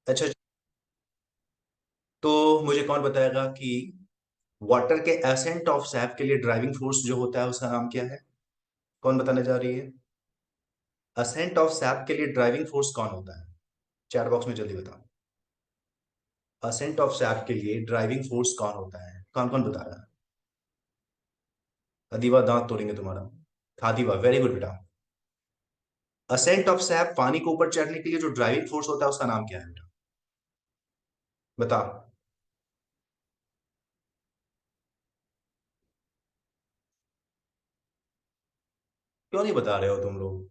अच्छा, तो मुझे कौन बताएगा कि वाटर के एसेंट ऑफ सैप के लिए ड्राइविंग फोर्स जो होता है उसका नाम क्या है? कौन बताने जा रही है? असेंट ऑफ सैप के लिए ड्राइविंग फोर्स कौन होता है? चैट बॉक्स में जल्दी बताओ। असेंट ऑफ सैप के लिए ड्राइविंग फोर्स कौन होता है? कौन कौन बता रहा है? अदीबा दांत तोड़ेंगे तुम्हारा। खादीबा, वेरी गुड बेटा। असेंट ऑफ सैप, पानी को ऊपर चढ़ने के लिए जो ड्राइविंग फोर्स होता है उसका नाम क्या है बेटा? बता। क्यों नहीं बता रहे हो तुम लोग?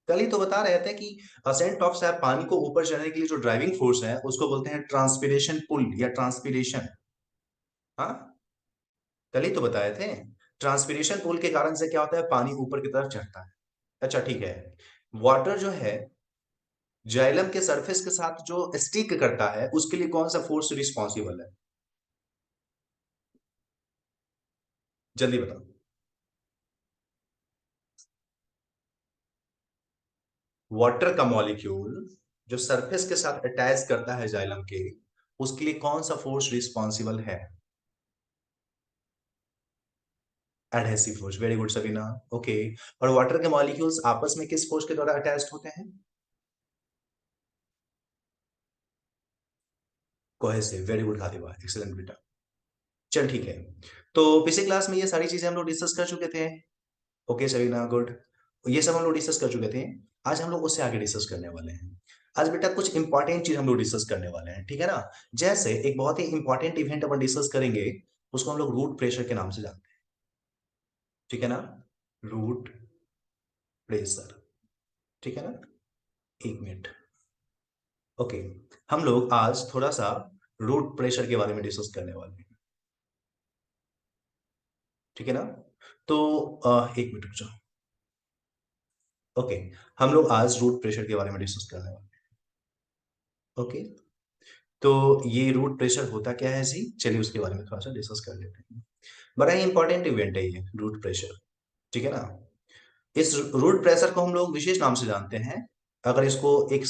कल ही तो बता रहे थे कि असेंट ऑफ सैप, पानी को ऊपर चढ़ने के लिए जो ड्राइविंग फोर्स है उसको बोलते हैं ट्रांसपिरेशन पुल या ट्रांसपिरेशन। हाँ, कल ही तो बताए थे। ट्रांसपिरेशन पुल के कारण से क्या होता है, पानी ऊपर की तरफ चढ़ता है। अच्छा ठीक है। वाटर जो है जाइलम के सरफेस के साथ जो स्टिक करता है उसके लिए कौन सा फोर्स रिस्पॉन्सिबल है? जल्दी बताओ। वाटर का मॉलिक्यूल जो सरफेस के साथ अटैच करता है जाइलम के, उसके लिए कौन सा फोर्स रिस्पॉन्सिबल है? Adhesive force, very good Sabina. Okay. और वाटर के मॉलिक्यूल्स आपस में किस फोर्स के द्वारा अटैच्ड होते हैं? कोहेसिव, वेरी गुड खातिबा, एक्सीलेंट बेटा। चल ठीक है। तो पिछले क्लास में ये सारी चीजें हम लोग डिस्कस कर चुके थे। Okay Sabina, good. ये सब हम लोग डिस्कस कर चुके थे। आज हम लोग उससे आगे डिस्कस करने वाले हैं। आज बेटा कुछ इंपॉर्टेंट चीज हम लोग डिस्कस करने वाले हैं, ठीक है ना? जैसे एक बहुत ही इंपॉर्टेंट इवेंट अपन डिस्कस करेंगे, उसको हम लोग रूट प्रेशर के नाम से जानते हैं। ठीक है ना? Root pressure. ठीक है ना? एक मिनट। ओके। हम लोग आज थोड़ा सा रूट प्रेशर के बारे में डिस्कस करने वाले हैं। ठीक है ना? तो एक मिनट रुक जाओ। ओके। हम लोग आज रूट प्रेशर के बारे में डिस्कस करने वाले हैं। ओके। तो ये रूट प्रेशर होता क्या है जी, चलिए उसके बारे में थोड़ा सा डिस्कस कर लेते हैं। बड़ा ही इंपॉर्टेंट इवेंट है ये रूट प्रेशर। ठीक है ना? इस रूट प्रेशर को हम लोग विशेष नाम से जानते हैं। अगर इसको एक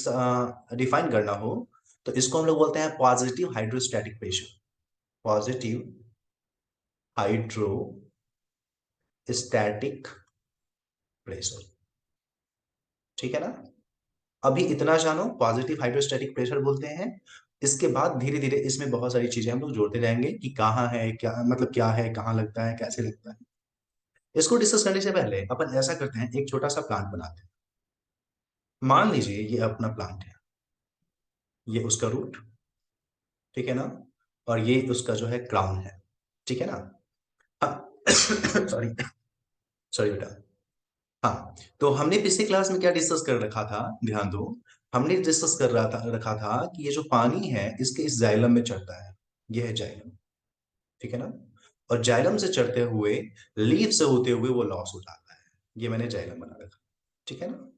डिफाइन करना हो तो इसको हम लोग बोलते हैं positive hydrostatic pressure. Positive hydrostatic pressure. ठीक है ना? अभी इतना जानो, पॉजिटिव हाइड्रोस्टैटिक प्रेशर बोलते हैं। इसके बाद धीरे धीरे इसमें बहुत सारी चीजें हम लोग जोड़ते जाएंगे कि कहाँ है, क्या मतलब, क्या है, कहाँ लगता है, कैसे लगता है। इसको डिस्कस करने से पहले अपन ऐसा करते हैं, एक छोटा सा प्लांट बनाते हैं। मान लीजिए ये अपना प्लांट है, ये उसका रूट। ठीक है ना? और ये उसका जो है क्राउन है। ठीक है ना? सॉरी। सॉरी बेटा। हाँ। तो हमने पिछली क्लास में क्या डिस्कस कर रखा था, ध्यान दो। हमने डिस्कस कर रखा था कि ये जो पानी है इसके इस जाइलम में चढ़ता है। ये है जाइलम। ठीक है ना? और जाइलम से चढ़ते हुए लीफ से होते हुए वो लॉस हो जाता है। ये मैंने जाइलम बना रखा। ठीक है ना?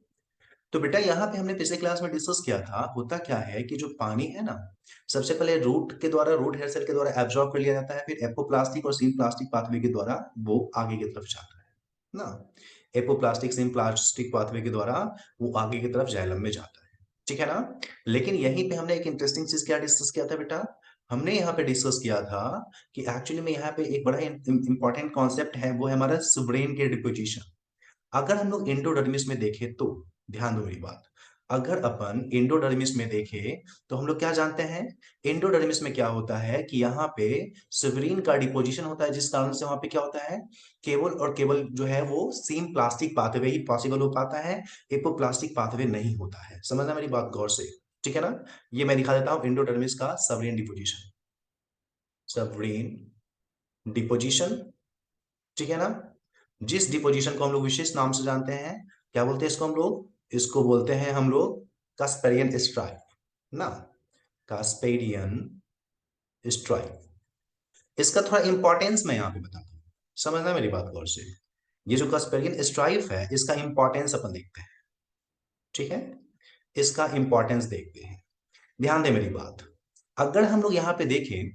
तो बेटा यहाँ पे हमने पिछले क्लास में डिस्कस किया था, होता क्या है कि जो पानी है ना, सबसे पहले रूट के द्वारा, रूट हेयर सेल के द्वारा एब्जॉर्ब कर लिया जाता है, फिर एपोप्लास्टिक और सिम्प्लास्टिक पाथवे के द्वारा वो आगे की तरफ जाता है ना। एपोप्लास्टिक सिम्प्लास्टिक पाथवे के द्वारा वो आगे की तरफ जाइलम में जाता है। ठीक है ना? लेकिन यहीं पे हमने एक इंटरेस्टिंग चीज क्या डिस्कस किया था बेटा? हमने यहाँ पे डिस्कस किया था कि एक्चुअली में यहाँ पे एक बड़ा इंपॉर्टेंट कॉन्सेप्ट है, वो है हमारा सुब्रेन के डिपोजिशन। अगर हम लोग एंडोडर्मिस में देखें तो, ध्यान दो मेरी बात। अगर अपन एंडोडर्मिस में देखें तो हम लोग क्या जानते हैं? एंडोडर्मिस में क्या होता है कि यहाँ पे सिवरीन का डिपोजिशन होता है, जिस कारण से वहां पे क्या होता है, केवल और केवल जो है वो सेम प्लास्टिक पाथवे ही पॉसिबल हो पाता है। एपोप्लास्टिक पाथवे नहीं होता है। समझना मेरी बात गौर से। ठीक है ना? ये मैं दिखा देता हूं एंडोडर्मिस का सवरीन डिपोजिशन। सवरीन डिपोजिशन। ठीक है ना? जिस डिपोजिशन को हम लोग विशेष नाम से जानते हैं, क्या बोलते हैं इसको हम लोग? इसको बोलते हैं हम लोग कास्पेरियन स्ट्राइप ना। कास्पेरियन स्ट्राइप। इसका थोड़ा इंपॉर्टेंस मैं यहां पे बताता हूं, समझना मेरी बात गौर से। ये जो कास्पेरियन स्ट्राइप है इसका इंपॉर्टेंस अपन देखते हैं। ठीक है? इसका इंपॉर्टेंस देखते हैं। ध्यान दे मेरी बात। अगर हम लोग यहां पे देखें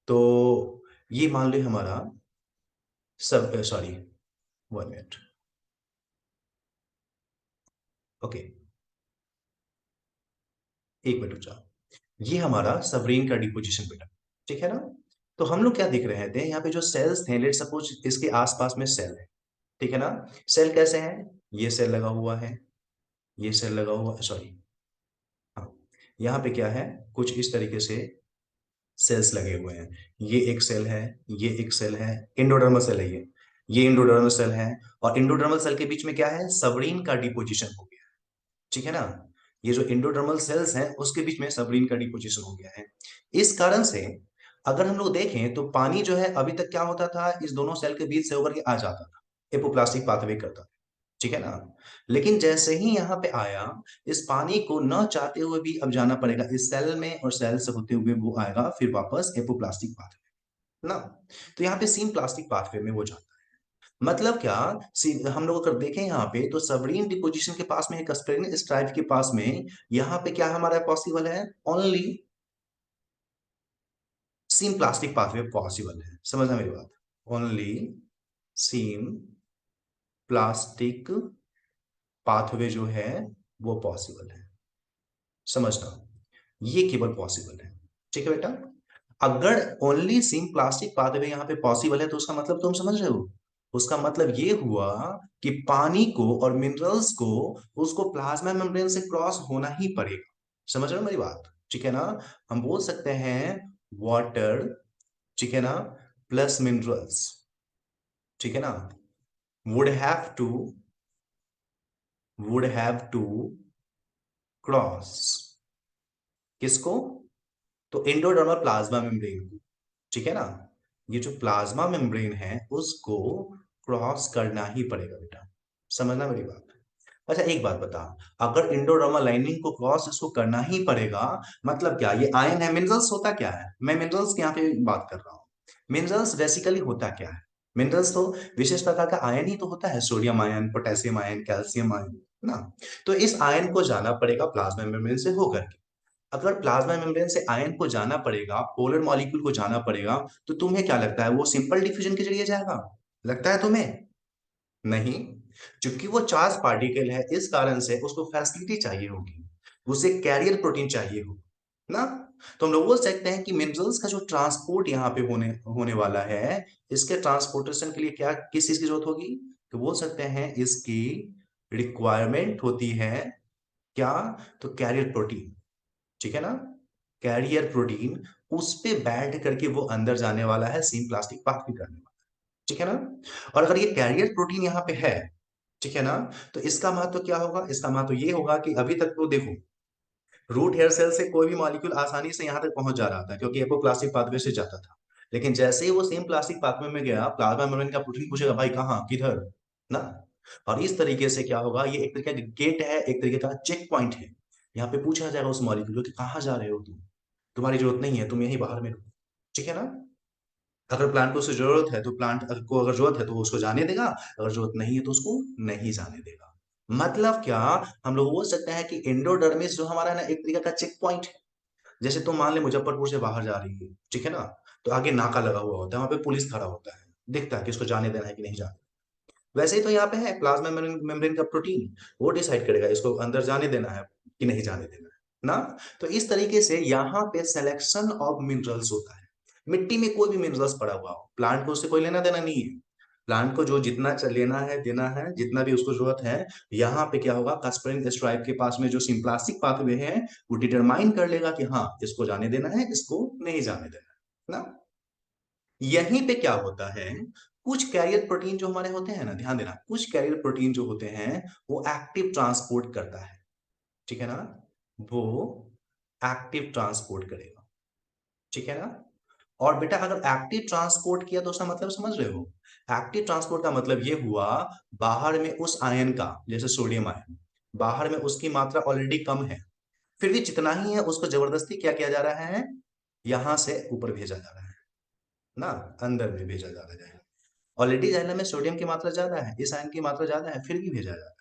तो ये मान लो हमारा सब, सॉरी, 1 मिनट। ओके, 1 मिनट रुक जाओ। ये हमारा सबरीन का डिपोजिशन बेटा, ठीक है ना। तो हम लोग क्या देख रहे थे यहाँ पे, जो सेल्स थे, लेट सपोज इसके आसपास में सेल है, ठीक है ना। सेल कैसे है, ये सेल लगा हुआ है, ये सेल लगा हुआ है, सॉरी, हाँ, यहाँ पे क्या है, कुछ इस तरीके से सेल्स लगे हुए हैं। ये एक सेल है, ये एक सेल है, इंडोडर्मल सेल है ये इंडोडर्मल सेल है। और इंडोडर्मल सेल के बीच में क्या है, सबरीन का डिपोजिशन हो गया, ठीक है ना। ये जो इंडोडर्मल सेल्स हैं उसके बीच में सबरीन का डिपोजिशन हो गया है। इस कारण से अगर हम लोग देखें तो पानी जो है अभी तक क्या होता था, इस दोनों सेल के बीच से होकर के आ जाता था, एपोप्लास्टिक पाथवे करता था, ठीक है ना। लेकिन जैसे ही यहाँ पे आया, इस पानी को न चाहते हुए भी अब जाना पड़ेगा इस सेल में, और सेल से होते हुए वो आएगा फिर वापस एपोप्लास्टिक पाथवे ना। तो यहाँ पे सीम प्लास्टिक पाथवे में वो जाता है। मतलब क्या, हम लोग अगर देखें यहाँ पे तो सबरीन डिपोजिशन के पास में, कस्पेरिन स्ट्राइप के पास में, यहाँ पे क्या हमारा पॉसिबल है, ओनली सीम प्लास्टिक पाथवे पॉसिबल है। समझना मेरी बात, ओनली सीम प्लास्टिक पाथवे जो है वो पॉसिबल है, समझना, ये केवल पॉसिबल है, ठीक है बेटा। अगर ओनली सिम प्लास्टिक पाथवे यहाँ पे पॉसिबल है तो उसका मतलब तुम समझ रहे हो, उसका मतलब ये हुआ कि पानी को और मिनरल्स को, उसको प्लाज्मा मेम्ब्रेन से क्रॉस होना ही पड़ेगा। समझ रहे हो मेरी बात, ठीक है ना। हम बोल सकते हैं वाटर, ठीक है ना, प्लस मिनरल्स, ठीक है ना, would have to would have to cross किसको, तो एंडोडर्मल प्लाज्मा मेम्ब्रेन को, ठीक है ना। ये जो प्लाज्मा मेम्ब्रेन है उसको क्रॉस करना ही पड़ेगा बेटा, समझना मेरी बात। अच्छा एक बात बता, अगर इंडोडर्मल लाइनिंग को क्रॉस इसको करना ही पड़ेगा, मतलब क्या, ये आयन है, मिनरल्स होता क्या है, मैं मिनरल्स की यहाँ पे बात कर रहा हूँ। मिनरल्स बेसिकली होता क्या है, मिनरल्स तो विशेष प्रकार का आयन ही तो होता है, sodium ion, potassium ion, calcium ion ना। तो इस आयन को जाना पड़ेगा प्लाज्मा मेम्ब्रेन से होकर के। अगर प्लाज्मा मेम्ब्रेन से आयन को जाना पड़ेगा, पोलर मॉलिक्यूल को जाना पड़ेगा, तो तुम्हें क्या लगता है वो सिंपल डिफ्यूजन के जरिए जाएगा, लगता है तुम्हें, नहीं। क्योंकि वो चार्ज पार्टिकल है, इस कारण से उसको फैसिलिटी चाहिए होगी, उसे कैरियर प्रोटीन चाहिए हो ना। तो हम लोग बोल सकते हैं कि मिनरल्स का जो ट्रांसपोर्ट यहाँ पे होने होने वाला है, इसके ट्रांसपोर्टेशन के लिए क्या, किस चीज की जरूरत होगी, तो बोल सकते हैं इसकी रिक्वायरमेंट होती है क्या, तो कैरियर प्रोटीन, ठीक है ना। कैरियर प्रोटीन उस पे बैठ करके वो अंदर जाने वाला है, सीम प्लास्टिक पाथवे करने वाला है, ठीक है ना। और अगर ये कैरियर प्रोटीन यहाँ पे है, ठीक है ना, तो इसका महत्व क्या होगा, इसका महत्व ये होगा कि अभी तक तो देखो, रूट हेयर सेल से कोई भी मॉलिक्यूल आसानी से यहाँ तक पहुंच जा रहा था क्योंकि एपोप्लास्टिक पाथवे से जाता था। लेकिन जैसे ही वो सेम प्लास्टिक पाथवे में गया, प्लाज्मा मेम्ब्रेन का प्रोटीन पूछेगा भाई कहाँ, किधर ना। और इस तरीके से क्या होगा, ये एक तरीके का गेट है, एक तरीके का चेक पॉइंट है। यहाँ पे पूछा जाएगा उस मॉलिक्यूल को कि कहाँ जा रहे हो तुम, तुम्हारी जरूरत नहीं है, तुम यहीं बाहर में रहो, ठीक है ना। अगर प्लांट को उससे जरूरत है तो प्लांट को, अगर जरूरत है तो वो उसको जाने देगा, अगर जरूरत नहीं है तो उसको नहीं जाने देगा। मतलब क्या, हम लोग बोल सकते हैं कि एंडोडर्मिस जो हमारा ना एक तरीका का चेक पॉइंट है। जैसे तुम मान ले मुजफ्फरपुर से बाहर जा रही है, ठीक है ना, तो आगे नाका लगा हुआ होता है, वहां पे पुलिस खड़ा होता है, देखता है कि इसको जाने देना है कि नहीं जाने। वैसे ही तो यहाँ पे है प्लाज्मा मेम्ब्रेन का प्रोटीन, वो डिसाइड करेगा इसको अंदर जाने देना है कि नहीं जाने देना है ना। तो इस तरीके से यहाँ पे सिलेक्शन ऑफ मिनरल्स होता है। मिट्टी में कोई भी मिनरल्स पड़ा हुआ हो, प्लांट को उससे कोई लेना देना नहीं है। प्लांट को जो जितना लेना है देना है, जितना भी उसको जरूरत है, यहाँ पे क्या होगा, कास्पेरिन स्ट्राइप के पास में जो सिम्प्लास्टिक पाथवे है, वो डिटरमाइन कर लेगा कि हाँ इसको जाने देना है, इसको नहीं जाने देना है ना। यहीं पे क्या होता है, कुछ कैरियर प्रोटीन जो हमारे होते हैं ना, ध्यान देना, कुछ कैरियर प्रोटीन जो होते हैं वो एक्टिव ट्रांसपोर्ट करता है, ठीक है ना, वो एक्टिव ट्रांसपोर्ट करेगा, ठीक है ना। और बेटा अगर एक्टिव ट्रांसपोर्ट किया तो उसका मतलब समझ रहे हो, एक्टिव ट्रांसपोर्ट का मतलब ये हुआ, बाहर में उस आयन का, जैसे सोडियम आयन, बाहर में उसकी मात्रा ऑलरेडी कम है, फिर भी जितना ही है उसको जबरदस्ती क्या किया जा रहा है, यहां से ऊपर भेजा जा रहा है ना, अंदर में भेजा जा रहा है। ऑलरेडी जाइलम में सोडियम की मात्रा ज्यादा है, इस आयन की मात्रा ज्यादा है, फिर भी भेजा जा रहा है।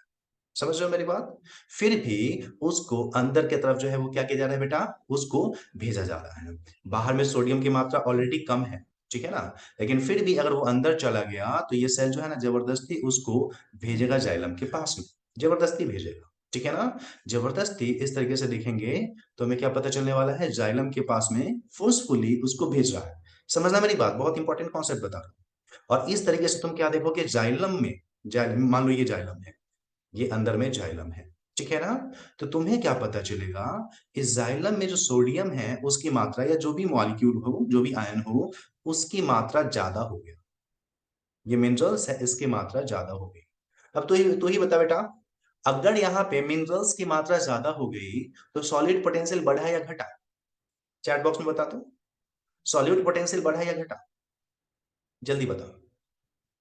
समझ रहे हो मेरी बात, फिर भी उसको अंदर की तरफ जो है वो क्या किया जा रहा है बेटा, उसको भेजा जा रहा है। बाहर में सोडियम की मात्रा ऑलरेडी कम है, ठीक है ना, लेकिन फिर भी अगर वो अंदर चला गया तो ये सेल जो है ना जबरदस्ती उसको भेजेगा जाइलम के पास में, जबरदस्ती भेजेगा, ठीक है ना। जबरदस्ती इस तरीके से देखेंगे तो हमें क्या पता चलने वाला है, जाइलम के पास में फोर्सफुली उसको भेज रहा है। समझना मेरी बात, बहुत इंपॉर्टेंट कॉन्सेप्ट बता रहा हूं। और इस तरीके से तुम क्या देखोगे, जाइलम में, जाइलम मान लो ये जाइलम है, ये अंदर में जाइलम है, ठीक है ना। तो तुम्हें क्या पता चलेगा, इस जाइलम में जो सोडियम है उसकी मात्रा, या जो भी मॉलिक्यूल हो, जो भी आयन हो, उसकी मात्रा ज्यादा हो गया। ये मिनरल्स है, इसकी मात्रा ज्यादा हो गई। अब तो ही बता बेटा, अगर यहाँ पे मिनरल्स की मात्रा ज्यादा हो गई तो सॉलिड पोटेंशियल बढ़ा या घटा? चैट बॉक्स में बता दो, सॉलिड पोटेंशियल बढ़ा या घटा, जल्दी बताओ।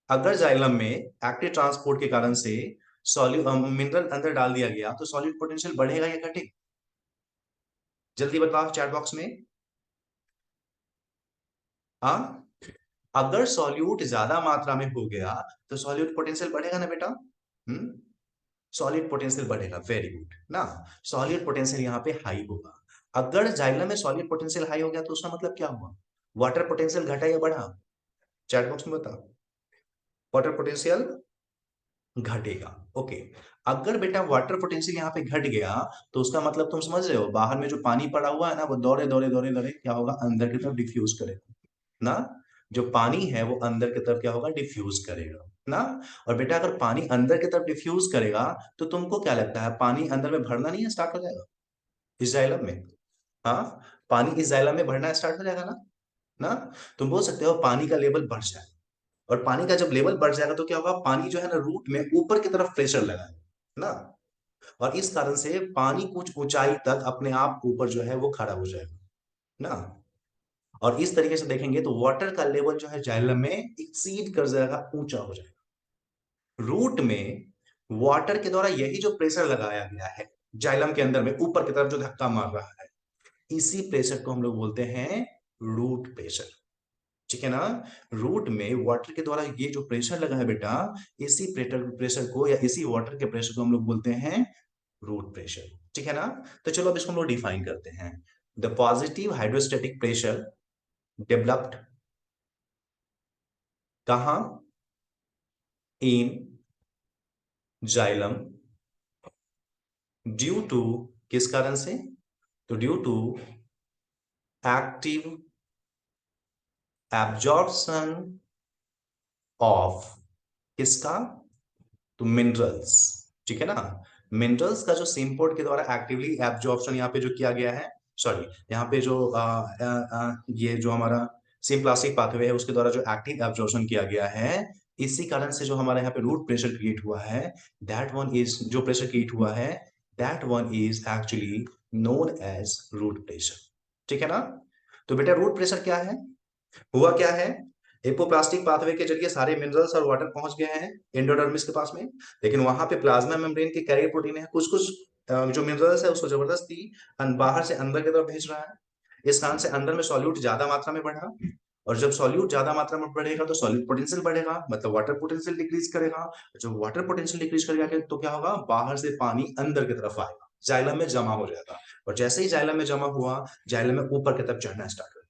अगर जाइलम में एक्टिव ट्रांसपोर्ट के कारण से सॉल्यू मिनरल अंदर डाल दिया गया तो सॉलिड पोटेंशियल बढ़ेगा या घटेगा? जल्दी बताओ चैट बॉक्स में। हाँ, अगर सॉल्यूट ज्यादा मात्रा में हो गया तो सॉल्यूट पोटेंशियल बढ़ेगा ना बेटा। हम्म, सॉलिड पोटेंशियल बढ़ेगा, वेरी गुड ना। सॉलिड पोटेंशियल यहाँ पे हाई होगा। अगर जाइलम में सॉलिड पोटेंशियल हाई हो गया तो उसका मतलब क्या हुआ, वाटर पोटेंशियल घटा या बढ़ा? चैट बॉक्स में बताओ। वाटर पोटेंशियल घटेगा, ओके। अगर बेटा वाटर पोटेंशियल यहाँ पे घट गया तो उसका मतलब तुम समझ रहे हो, बाहर में जो पानी पड़ा हुआ है ना, वो दौड़े दौड़े दौड़े दौड़े क्या होगा, अंदर की तरफ डिफ्यूज करेगा ना। जो पानी है वो अंदर की तरफ क्या होगा, डिफ्यूज करेगा ना। और बेटा अगर पानी अंदर की तरफ डिफ्यूज करेगा तो तुमको क्या लगता है, पानी अंदर में भरना नहीं है, स्टार्ट हो जाएगा इस जाइलम में? हाँ, पानी इस जाइलम में भरना स्टार्ट हो जाएगा ना। ना, तुम बोल सकते हो पानी का लेवल बढ़ जाए, और पानी का जब लेवल बढ़ जाएगा तो क्या होगा, पानी जो है ना रूट में ऊपर की तरफ प्रेशर लगाएगा ना। और इस कारण से पानी कुछ ऊंचाई तक अपने आप ऊपर जो है वो खड़ा हो जाएगा ना। और इस तरीके से देखेंगे तो वाटर का लेवल जो है जाइलम में एक्सीड कर जाएगा, ऊंचा हो जाएगा। रूट में वाटर के द्वारा यही जो प्रेशर लगाया गया है जाइलम के अंदर में, ऊपर की तरफ जो धक्का मार रहा है, इसी प्रेशर को हम लोग बोलते हैं रूट प्रेशर, ठीक है ना। रूट में वाटर के द्वारा ये जो प्रेशर लगा है बेटा, इसी प्रेशर प्रेशर को या इसी वाटर के प्रेशर को हम लोग बोलते हैं रूट प्रेशर, ठीक है ना। तो चलो अब इसको हम लोग डिफाइन करते हैं। The positive hydrostatic pressure developed कहां, इन जाइलम, ड्यू टू, किस कारण से, तो due to active absorption of, किसका, तो मिनरल्स, ठीक है ना। मिनरल्स का जो सिम्पोर्ट के द्वारा एक्टिवली एब्जॉर्प्शन यहाँ पे जो किया गया है, सॉरी यहाँ पे जो ये जो हमारा सिम्प्लास्टिक पाथवे है उसके द्वारा जो एक्टिव एब्जॉर्प्शन किया गया है, इसी कारण से जो हमारे यहाँ पे रूट प्रेशर क्रिएट हुआ है, दैट वन इज, जो प्रेशर क्रिएट हुआ है, that one is actually known as root pressure, ठीक है ना। तो बेटा रूट प्रेशर क्या है, हुआ क्या है, हिपोप्लास्टिक पाथवे के जरिए सारे मिनरल्स और वाटर पहुंच गए हैं एंडोडर्मिस के पास में, लेकिन वहां पे प्लाज्मा मेम्ब्रेन के कैरियर प्रोटीन है, कुछ कुछ जो मिनरल्स है उसको जबरदस्ती बाहर से अंदर की तरफ भेज रहा है। इस कारण से अंदर में सॉल्यूट ज्यादा मात्रा में बढ़ा, और जब सॉल्यूट ज्यादा मात्रा में बढ़ेगा तो सॉल्यूट पोटेंशियल बढ़ेगा, मतलब वाटर पोटेंशियल डिक्रीज करेगा। जब वाटर पोटेंशियल डिक्रीज करेगा तो क्या होगा, बाहर से पानी अंदर की तरफ आएगा, जाइलम में जमा हो जाएगा, और जैसे ही जाइलम में जमा हुआ, जाइलम में ऊपर की तरफ चढ़ना स्टार्ट,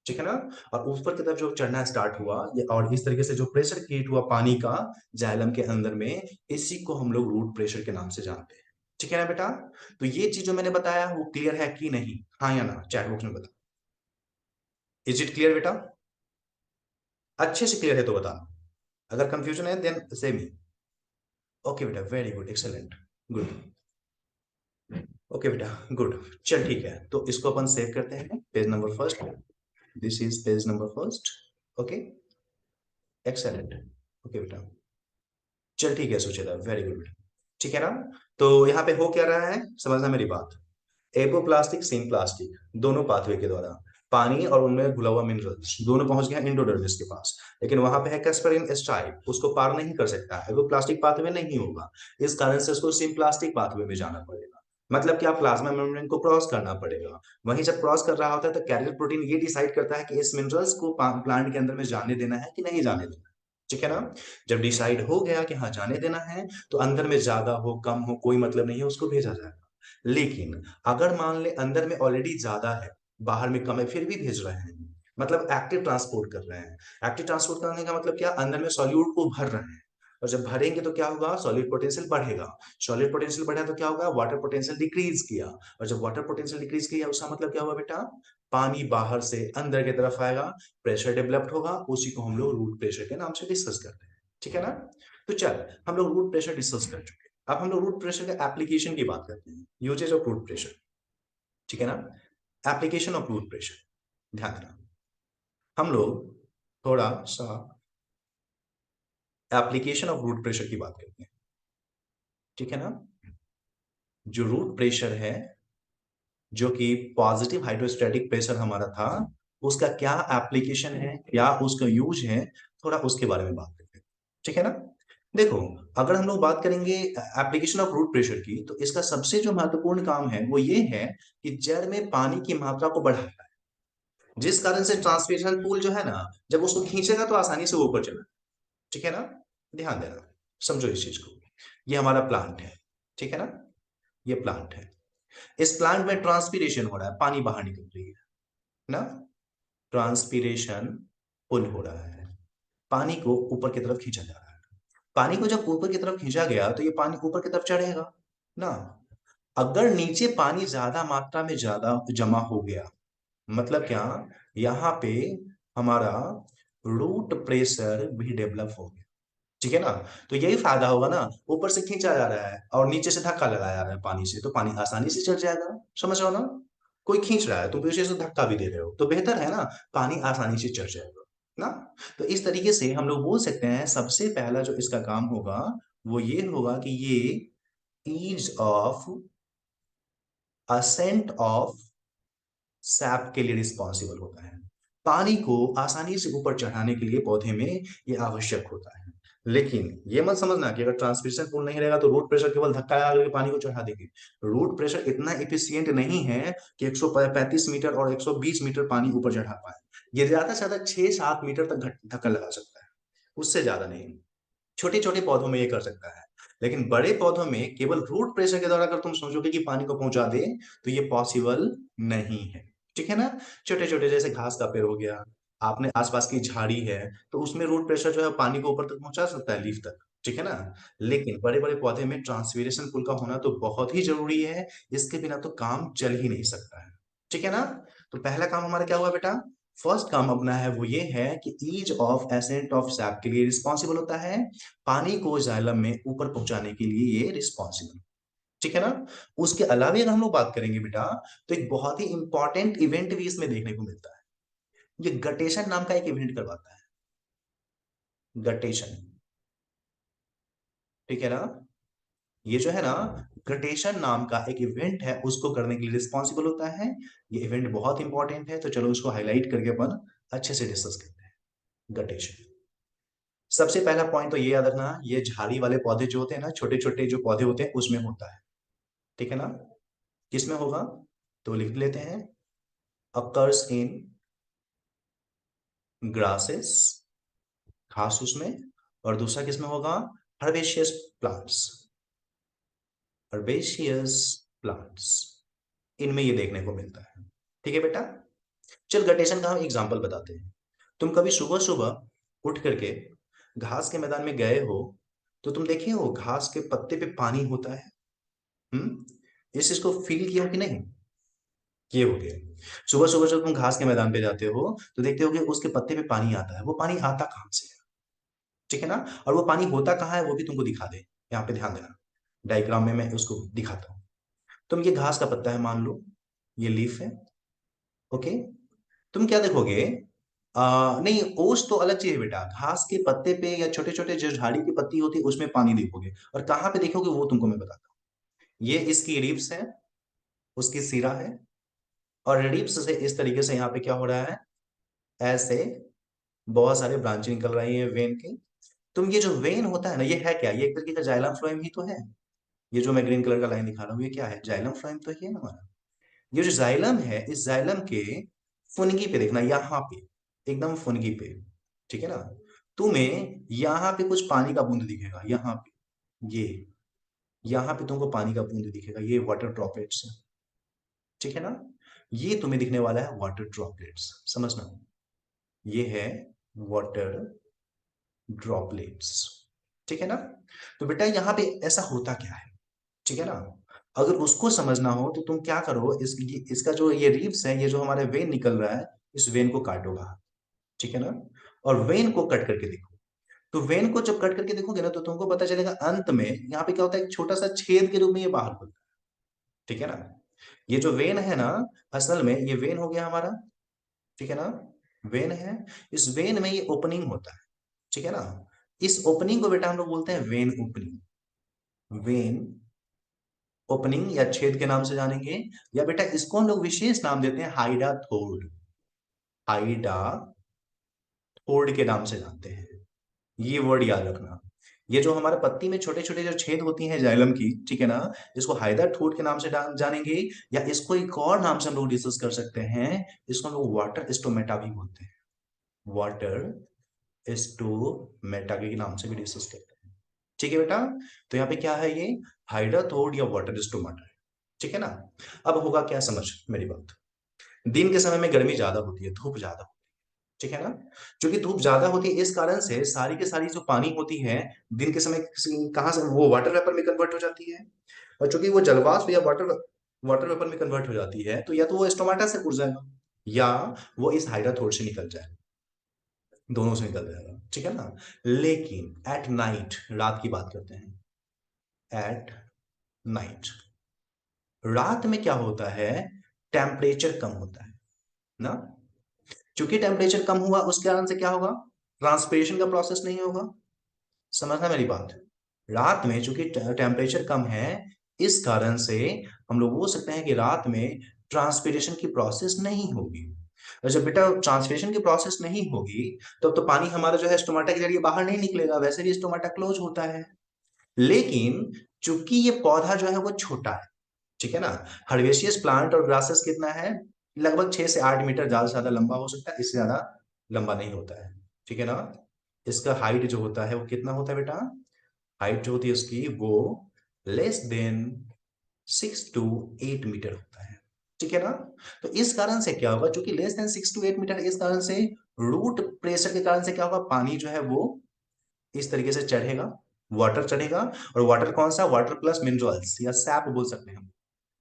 ठीक है ना। और ऊपर की तरफ जो चढ़ना स्टार्ट हुआ और इस तरीके से जो प्रेशर क्रिएट हुआ पानी का जाइलम के अंदर में, इसी को हम लोग रूट प्रेशर के नाम से जानते हैं, ठीक है ना बेटा। तो ये चीज जो मैंने बताया वो क्लियर है कि नहीं, हाँ या ना, चैट बॉक्स में बता। इज इट क्लियर बेटा, अच्छे से क्लियर है तो बताना, अगर कंफ्यूजन है देन से मी। ओके बेटा, very good, excellent, good. Okay बेटा, गुड। चल ठीक है, तो इसको अपन सेव करते हैं page number first, this is page number first, okay, excellent. Okay बेटा, चल ठीक है सुचेता, वेरी गुड, ठीक है ना। तो यहाँ पे हो क्या रहा है, समझना मेरी बात। एपोप्लास्टिक सेम प्लास्टिक दोनों पाथवे के द्वारा पानी और उनमें घुला हुआ मिनरल्स दोनों पहुंच गया इंडोडर्मिस के पास, लेकिन वहां पे है कैस्परिन एस्ट्राइड, उसको पार नहीं कर सकता है, वो प्लास्टिक पाथवे नहीं होगा, इस कारण से उसको सेम प्लास्टिक पाथवे में जाना पड़ेगा। मतलब कि आप प्लाज्मा मेम्ब्रेन को क्रॉस करना पड़ेगा। वहीं जब क्रॉस कर रहा होता है तो कैरियर प्रोटीन ये डिसाइड करता है कि इस मिनरल्स को प्लांट के अंदर में जाने देना है कि नहीं जाने देना, ठीक है ना। जब डिसाइड हो गया कि हाँ जाने देना है, तो अंदर में ज्यादा हो कम हो कोई मतलब नहीं है, उसको भेजा जाएगा। लेकिन अगर मान ले अंदर में ऑलरेडी ज्यादा है, बाहर में कम है, फिर भी भेज रहे हैं, मतलब एक्टिव ट्रांसपोर्ट कर रहे हैं। एक्टिव ट्रांसपोर्ट करने का मतलब क्या, अंदर में सॉल्यूट को भर रहे हैं, और जब भरेंगे तो क्या होगा, सॉलिड पोटेंशियल बढ़ेगा। सॉलिड पोटेंशियल बढ़ा तो क्या होगा, वाटर पोटेंशियल डिक्रीज किया। और जब वाटर पोटेंशियल डिक्रीज किया उसका मतलब क्या हुआ बेटा, पानी बाहर से अंदर की तरफ आएगा, प्रेशर डेवलप्ड होगा, उसी को हम लोग रूट प्रेशर के नाम से डिस्कस करते हैं। ठीक है ना। तो चल, हम लोग रूट प्रेशर डिस्कस कर चुके हैं, अब हम लोग रूट प्रेशर के एप्लीकेशन की बात करते हैं, यूजेज ऑफ रूट प्रेशर। ठीक है ना। एप्लीकेशन ऑफ रूट प्रेशर, ध्यान देना। हम लोग थोड़ा सा एप्लीकेशन ऑफ रूट प्रेशर की बात करते हैं। ठीक है ना। जो रूट प्रेशर है, जो कि पॉजिटिव हाइड्रोस्टैटिक प्रेशर हमारा था, उसका क्या एप्लीकेशन है, क्या उसका यूज है, थोड़ा उसके बारे में बात करते हैं। ठीक है ना। देखो, अगर हम लोग बात करेंगे एप्लीकेशन ऑफ रूट प्रेशर की, तो इसका सबसे जो महत्वपूर्ण काम है वो ये है कि जड़ में पानी की मात्रा को बढ़ाता है, जिस कारण से ट्रांसमिशन पूल जो है ना, जब उसको खींचेगा तो आसानी से ऊपर चला। ठीक है ना। ध्यान देना, समझो इस चीज को। ये हमारा प्लांट है। ठीक है ना। ये प्लांट है। इस प्लांट में ट्रांसपीरेशन हो रहा है, पानी बाहर निकल रही है ना। ट्रांसपीरेशन पुल हो रहा है, पानी को ऊपर की तरफ खींचा जा रहा है। पानी को जब ऊपर की तरफ खींचा गया तो ये पानी ऊपर की तरफ चढ़ेगा ना। अगर नीचे पानी ज्यादा मात्रा में ज्यादा जमा हो गया, मतलब क्या, यहाँ पे हमारा रूट प्रेशर भी डेवलप हो गया। ठीक है ना। तो यही फायदा होगा ना, ऊपर से खींचा जा रहा है और नीचे से धक्का लगाया जा रहा है पानी से, तो पानी आसानी से चल जाएगा। समझ रहे हो ना। कोई खींच रहा है, तुम पीछे से धक्का भी दे रहे हो, तो बेहतर है ना, पानी आसानी से चढ़ जाएगा ना। तो इस तरीके से हम लोग बोल सकते हैं, सबसे पहला जो इसका काम होगा वो ये होगा कि ये ease of ascent of sap के लिए रिस्पॉन्सिबल होता है। पानी को आसानी से ऊपर चढ़ाने के लिए पौधे में ये आवश्यक होता है। लेकिन ये मत समझना कि अगर ट्रांसमिशन पूल नहीं रहेगा तो रूट प्रेशर केवल धक्का लगा करके पानी को चढ़ा देंगे। रूट प्रेशर इतना इफिशियंट नहीं है कि 135 मीटर और 120 मीटर पानी ऊपर चढ़ा पाए। ये ज्यादा से ज्यादा 6-7 मीटर तक धक्का लगा सकता है, उससे ज्यादा नहीं। छोटे छोटे पौधों में ये कर सकता है, लेकिन बड़े पौधों में केवल रूट प्रेशर के द्वारा अगर तुम सोचोगे कि पानी को पहुंचा दे, तो ये पॉसिबल नहीं है। ठीक है ना। छोटे छोटे जैसे घास का पेड़ हो गया, आपने आसपास की झाड़ी है, तो उसमें रूट प्रेशर जो है पानी को ऊपर तक पहुंचा सकता है, लीफ तक। ठीक है ना। लेकिन बड़े बड़े पौधे में ट्रांसपीरेशन पुल का होना तो बहुत ही जरूरी है, इसके बिना तो काम चल ही नहीं सकता है। ठीक है ना। तो पहला काम हमारा क्या हुआ बेटा, फर्स्ट काम अपना है वो ये है कि ease of ascent of sap के लिए रिस्पॉन्सिबल होता है, पानी को जाइलम में ऊपर पहुंचाने के लिए ये रिस्पॉन्सिबल। ठीक है ना। उसके अलावा अगर हम लोग बात करेंगे बेटा, तो एक बहुत ही इंपॉर्टेंट इवेंट भी इसमें देखने को मिलता है। ये गटेशन नाम का एक इवेंट करवाता है, गटेशन। ठीक है ना। ये जो है ना, गटेशन नाम का एक इवेंट है, उसको करने के लिए रिस्पॉन्सिबल होता है। ये इवेंट बहुत इंपॉर्टेंट है, तो चलो उसको हाईलाइट करके अपन अच्छे से डिस्कस करते हैं। गटेशन, सबसे पहला पॉइंट तो ये याद रखना, ये झाड़ी वाले पौधे जो होते हैं ना, छोटे छोटे जो पौधे होते हैं उसमें होता है। ठीक है ना। किसमें होगा, तो लिख लेते हैं, अकर्स इन ग्रासेस, घास उसमें। और दूसरा किसमें होगा, हर्बेशियस प्लांट्स, हर्बेशियस प्लांट्स, इनमें ये देखने को मिलता है। ठीक है बेटा। चल, गटेशन का हम एग्जांपल बताते हैं। तुम कभी सुबह सुबह उठ करके घास के मैदान में गए हो, तो तुम देखे हो घास के पत्ते पे पानी होता है। इस चीज को फील किया हो कि नहीं, किए हो गए। सुबह सुबह जब तुम घास के मैदान पे जाते हो तो देखते हो कि उसके पत्ते पे पानी आता है, वो पानी आता कहाँ से है। ठीक है ना। और वो पानी होता कहाँ है वो भी तुमको दिखा दे, यहाँ पे ध्यान देना, डायग्राम में मैं उसको दिखाता हूँ। तुम, ये घास का पत्ता है मान लो, ये लीफ है। ओके। तुम क्या देखोगे, नहीं, ओस तो अलग चीज है बेटा, घास के पत्ते पे या छोटे छोटे जो झाड़ी की पत्ती होती है उसमें पानी देखोगे, और कहाँ पे देखोगे वो तुमको मैं बताता हूँ। ये इसकी रिब्स है, उसकी सिरा है, और रिब्स से इस तरीके से यहाँ पे क्या हो रहा है, ऐसे बहुत सारे ब्रांचें निकल रही हैं वेन की। तुम, ये जो वेन होता है ना, ये है क्या, ये एक तरीके का जाइलम फ्लोएम ही तो है। ये जो मैं ग्रीन कलर का लाइन दिखा रहा हूँ, ये क्या है, जाइलम फ्लोएम तो ही है ना हमारा। ये जो जाइलम है, इस जाइलम के फुनगी पे देखना, यहाँ पे, एकदम फुनगी पे। ठीक है ना। तुम्हें यहाँ पे कुछ पानी का बूंद दिखेगा, यहाँ पे, ये, यहाँ पे तुमको पानी का बूंद दिखेगा, ये वाटर ड्रॉपलेट्स है। ठीक है ना। ये तुम्हें दिखने वाला है वाटर ड्रॉपलेट्स, समझना, ये है वाटर ड्रॉपलेट्स। ठीक है ना। तो बेटा यहाँ पे ऐसा होता क्या है, ठीक है ना। अगर उसको समझना हो तो तुम क्या करो, इसका जो ये रीव्स है, ये जो हमारे वेन निकल रहा है, इस वेन को काटो बाहर, ठीक है ना। और वेन को कट करके देखो। तो वेन को जब कट करके देखोगे ना, तो तुमको पता चलेगा अंत में यहाँ पे क्या होता है, एक छोटा सा छेद के रूप में ये बाहर खुलता है, ठीक है ना। ये जो वेन है ना, असल में ये वेन हो गया हमारा, ठीक है ना। वेन है, इस वेन में ये ओपनिंग होता है, ठीक है ना। इस ओपनिंग को बेटा हम लोग बोलते हैं वेन ओपनिंग। वेन ओपनिंग या छेद के नाम से जानेंगे, या बेटा इसको हम लोग विशेष नाम देते हैं हाइडा थोर्ड। हाइडा थोर्ड के नाम से जानते हैं, ये वर्ड याद रखना। ये जो हमारे पत्ती में छोटे छोटे जो छेद होती हैं जाइलम की, ठीक है ना, इसको हाइडा थोर्ड के नाम से जानेंगे। या इसको एक और नाम से हम लोग डिस्कस कर सकते हैं, इसको हम लोग वाटर स्टोमेटा भी बोलते हैं। वाटर स्टोमेटा के नाम से भी डिस्कस करते हैं, ठीक है बेटा। तो यहाँ पे क्या है, ये हाइड्राथोड या वाटर स्टोमेटा है, ठीक है ना। अब होगा क्या, समझ मेरी बात। दिन के समय में गर्मी ज्यादा होती है, धूप ज्यादा होती है, ठीक है ना। क्योंकि धूप ज्यादा होती है, इस कारण से सारी की सारी जो पानी होती है दिन के समय कहाँ से वो वाटर वेपर में कन्वर्ट हो जाती है। और चूंकि वो जलवाष्प या वाटर वाटर वेपर में कन्वर्ट हो जाती है, तो या तो वो स्टोमेटा से उड़ जाएगा, या वो इस हाइड्राथोड से निकल जाएगा, दोनों से निकल जाएगा, ठीक है ना। लेकिन एट नाइट, रात की बात करते हैं, एट नाइट, रात में क्या होता है, टेम्परेचर कम होता है ना। क्योंकि टेम्परेचर कम हुआ, उसके कारण से क्या होगा, ट्रांसपिरेशन का प्रोसेस नहीं होगा। समझना मेरी बात। रात में चूंकि टेम्परेचर कम है, इस कारण से हम लोग बोल सकते हैं कि रात में ट्रांसपिरेशन की प्रोसेस नहीं होगी। और जब बेटा ट्रांसपिरेशन की प्रोसेस नहीं होगी, तो पानी हमारा जो है स्टोमाटा के जरिए बाहर नहीं निकलेगा, वैसे भी स्टोमाटा क्लोज होता है। लेकिन चूंकि ये पौधा जो है वो छोटा है, ठीक है ना। हर्बेशियस प्लांट और ग्रासेस कितना है, लगभग 6 से 8 मीटर, ज्यादा से ज्यादा लंबा हो सकता है, इससे ज्यादा लंबा नहीं होता है, ठीक है ना। इसका हाइट जो होता है वो कितना होता है बेटा, हाइट जो होती है उसकी वो लेस देन 6 to 8 मीटर होता है, ठीक है ना। तो इस कारण से क्या होगा, क्योंकि लेस देन 6 to 8 मीटर, इस कारण से रूट प्रेशर के कारण से क्या होगा, पानी जो है वो इस तरीके से चढ़ेगा, वाटर चढ़ेगा। और वाटर कौन सा, वाटर प्लस मिनरल्स या सैप बोल सकते हैं हम।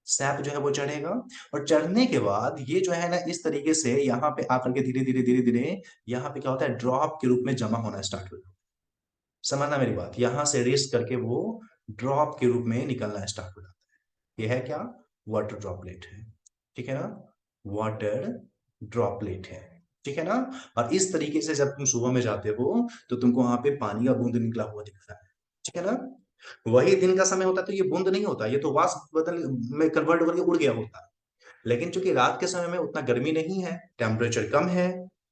सैप जो है वो चढ़ेगा, और चढ़ने के बाद ये जो है ना, इस तरीके से यहाँ पे आकर के धीरे धीरे धीरे धीरे यहाँ पे क्या होता है, ड्रॉप के रूप में जमा होना स्टार्ट होता है। समझना मेरी बात, यहां से रेस करके वो ड्रॉप के रूप में निकलना स्टार्ट हो जाता है। ये है क्या, वाटर ड्रॉपलेट है, ठीक है ना। वाटर ड्रॉपलेट है, ठीक है ना। और इस तरीके से जब तुम सुबह में जाते हो, तो तुमको वहां पे पानी का बूंद निकला हुआ दिखता है, ठीक है ना। वही दिन का समय होता है तो ये बूंद नहीं होता, ये तो वाष्प बदल में कन्वर्ट होकर उड़ गया होता। लेकिन चूंकि रात के समय में उतना गर्मी नहीं है, टेम्परेचर कम है,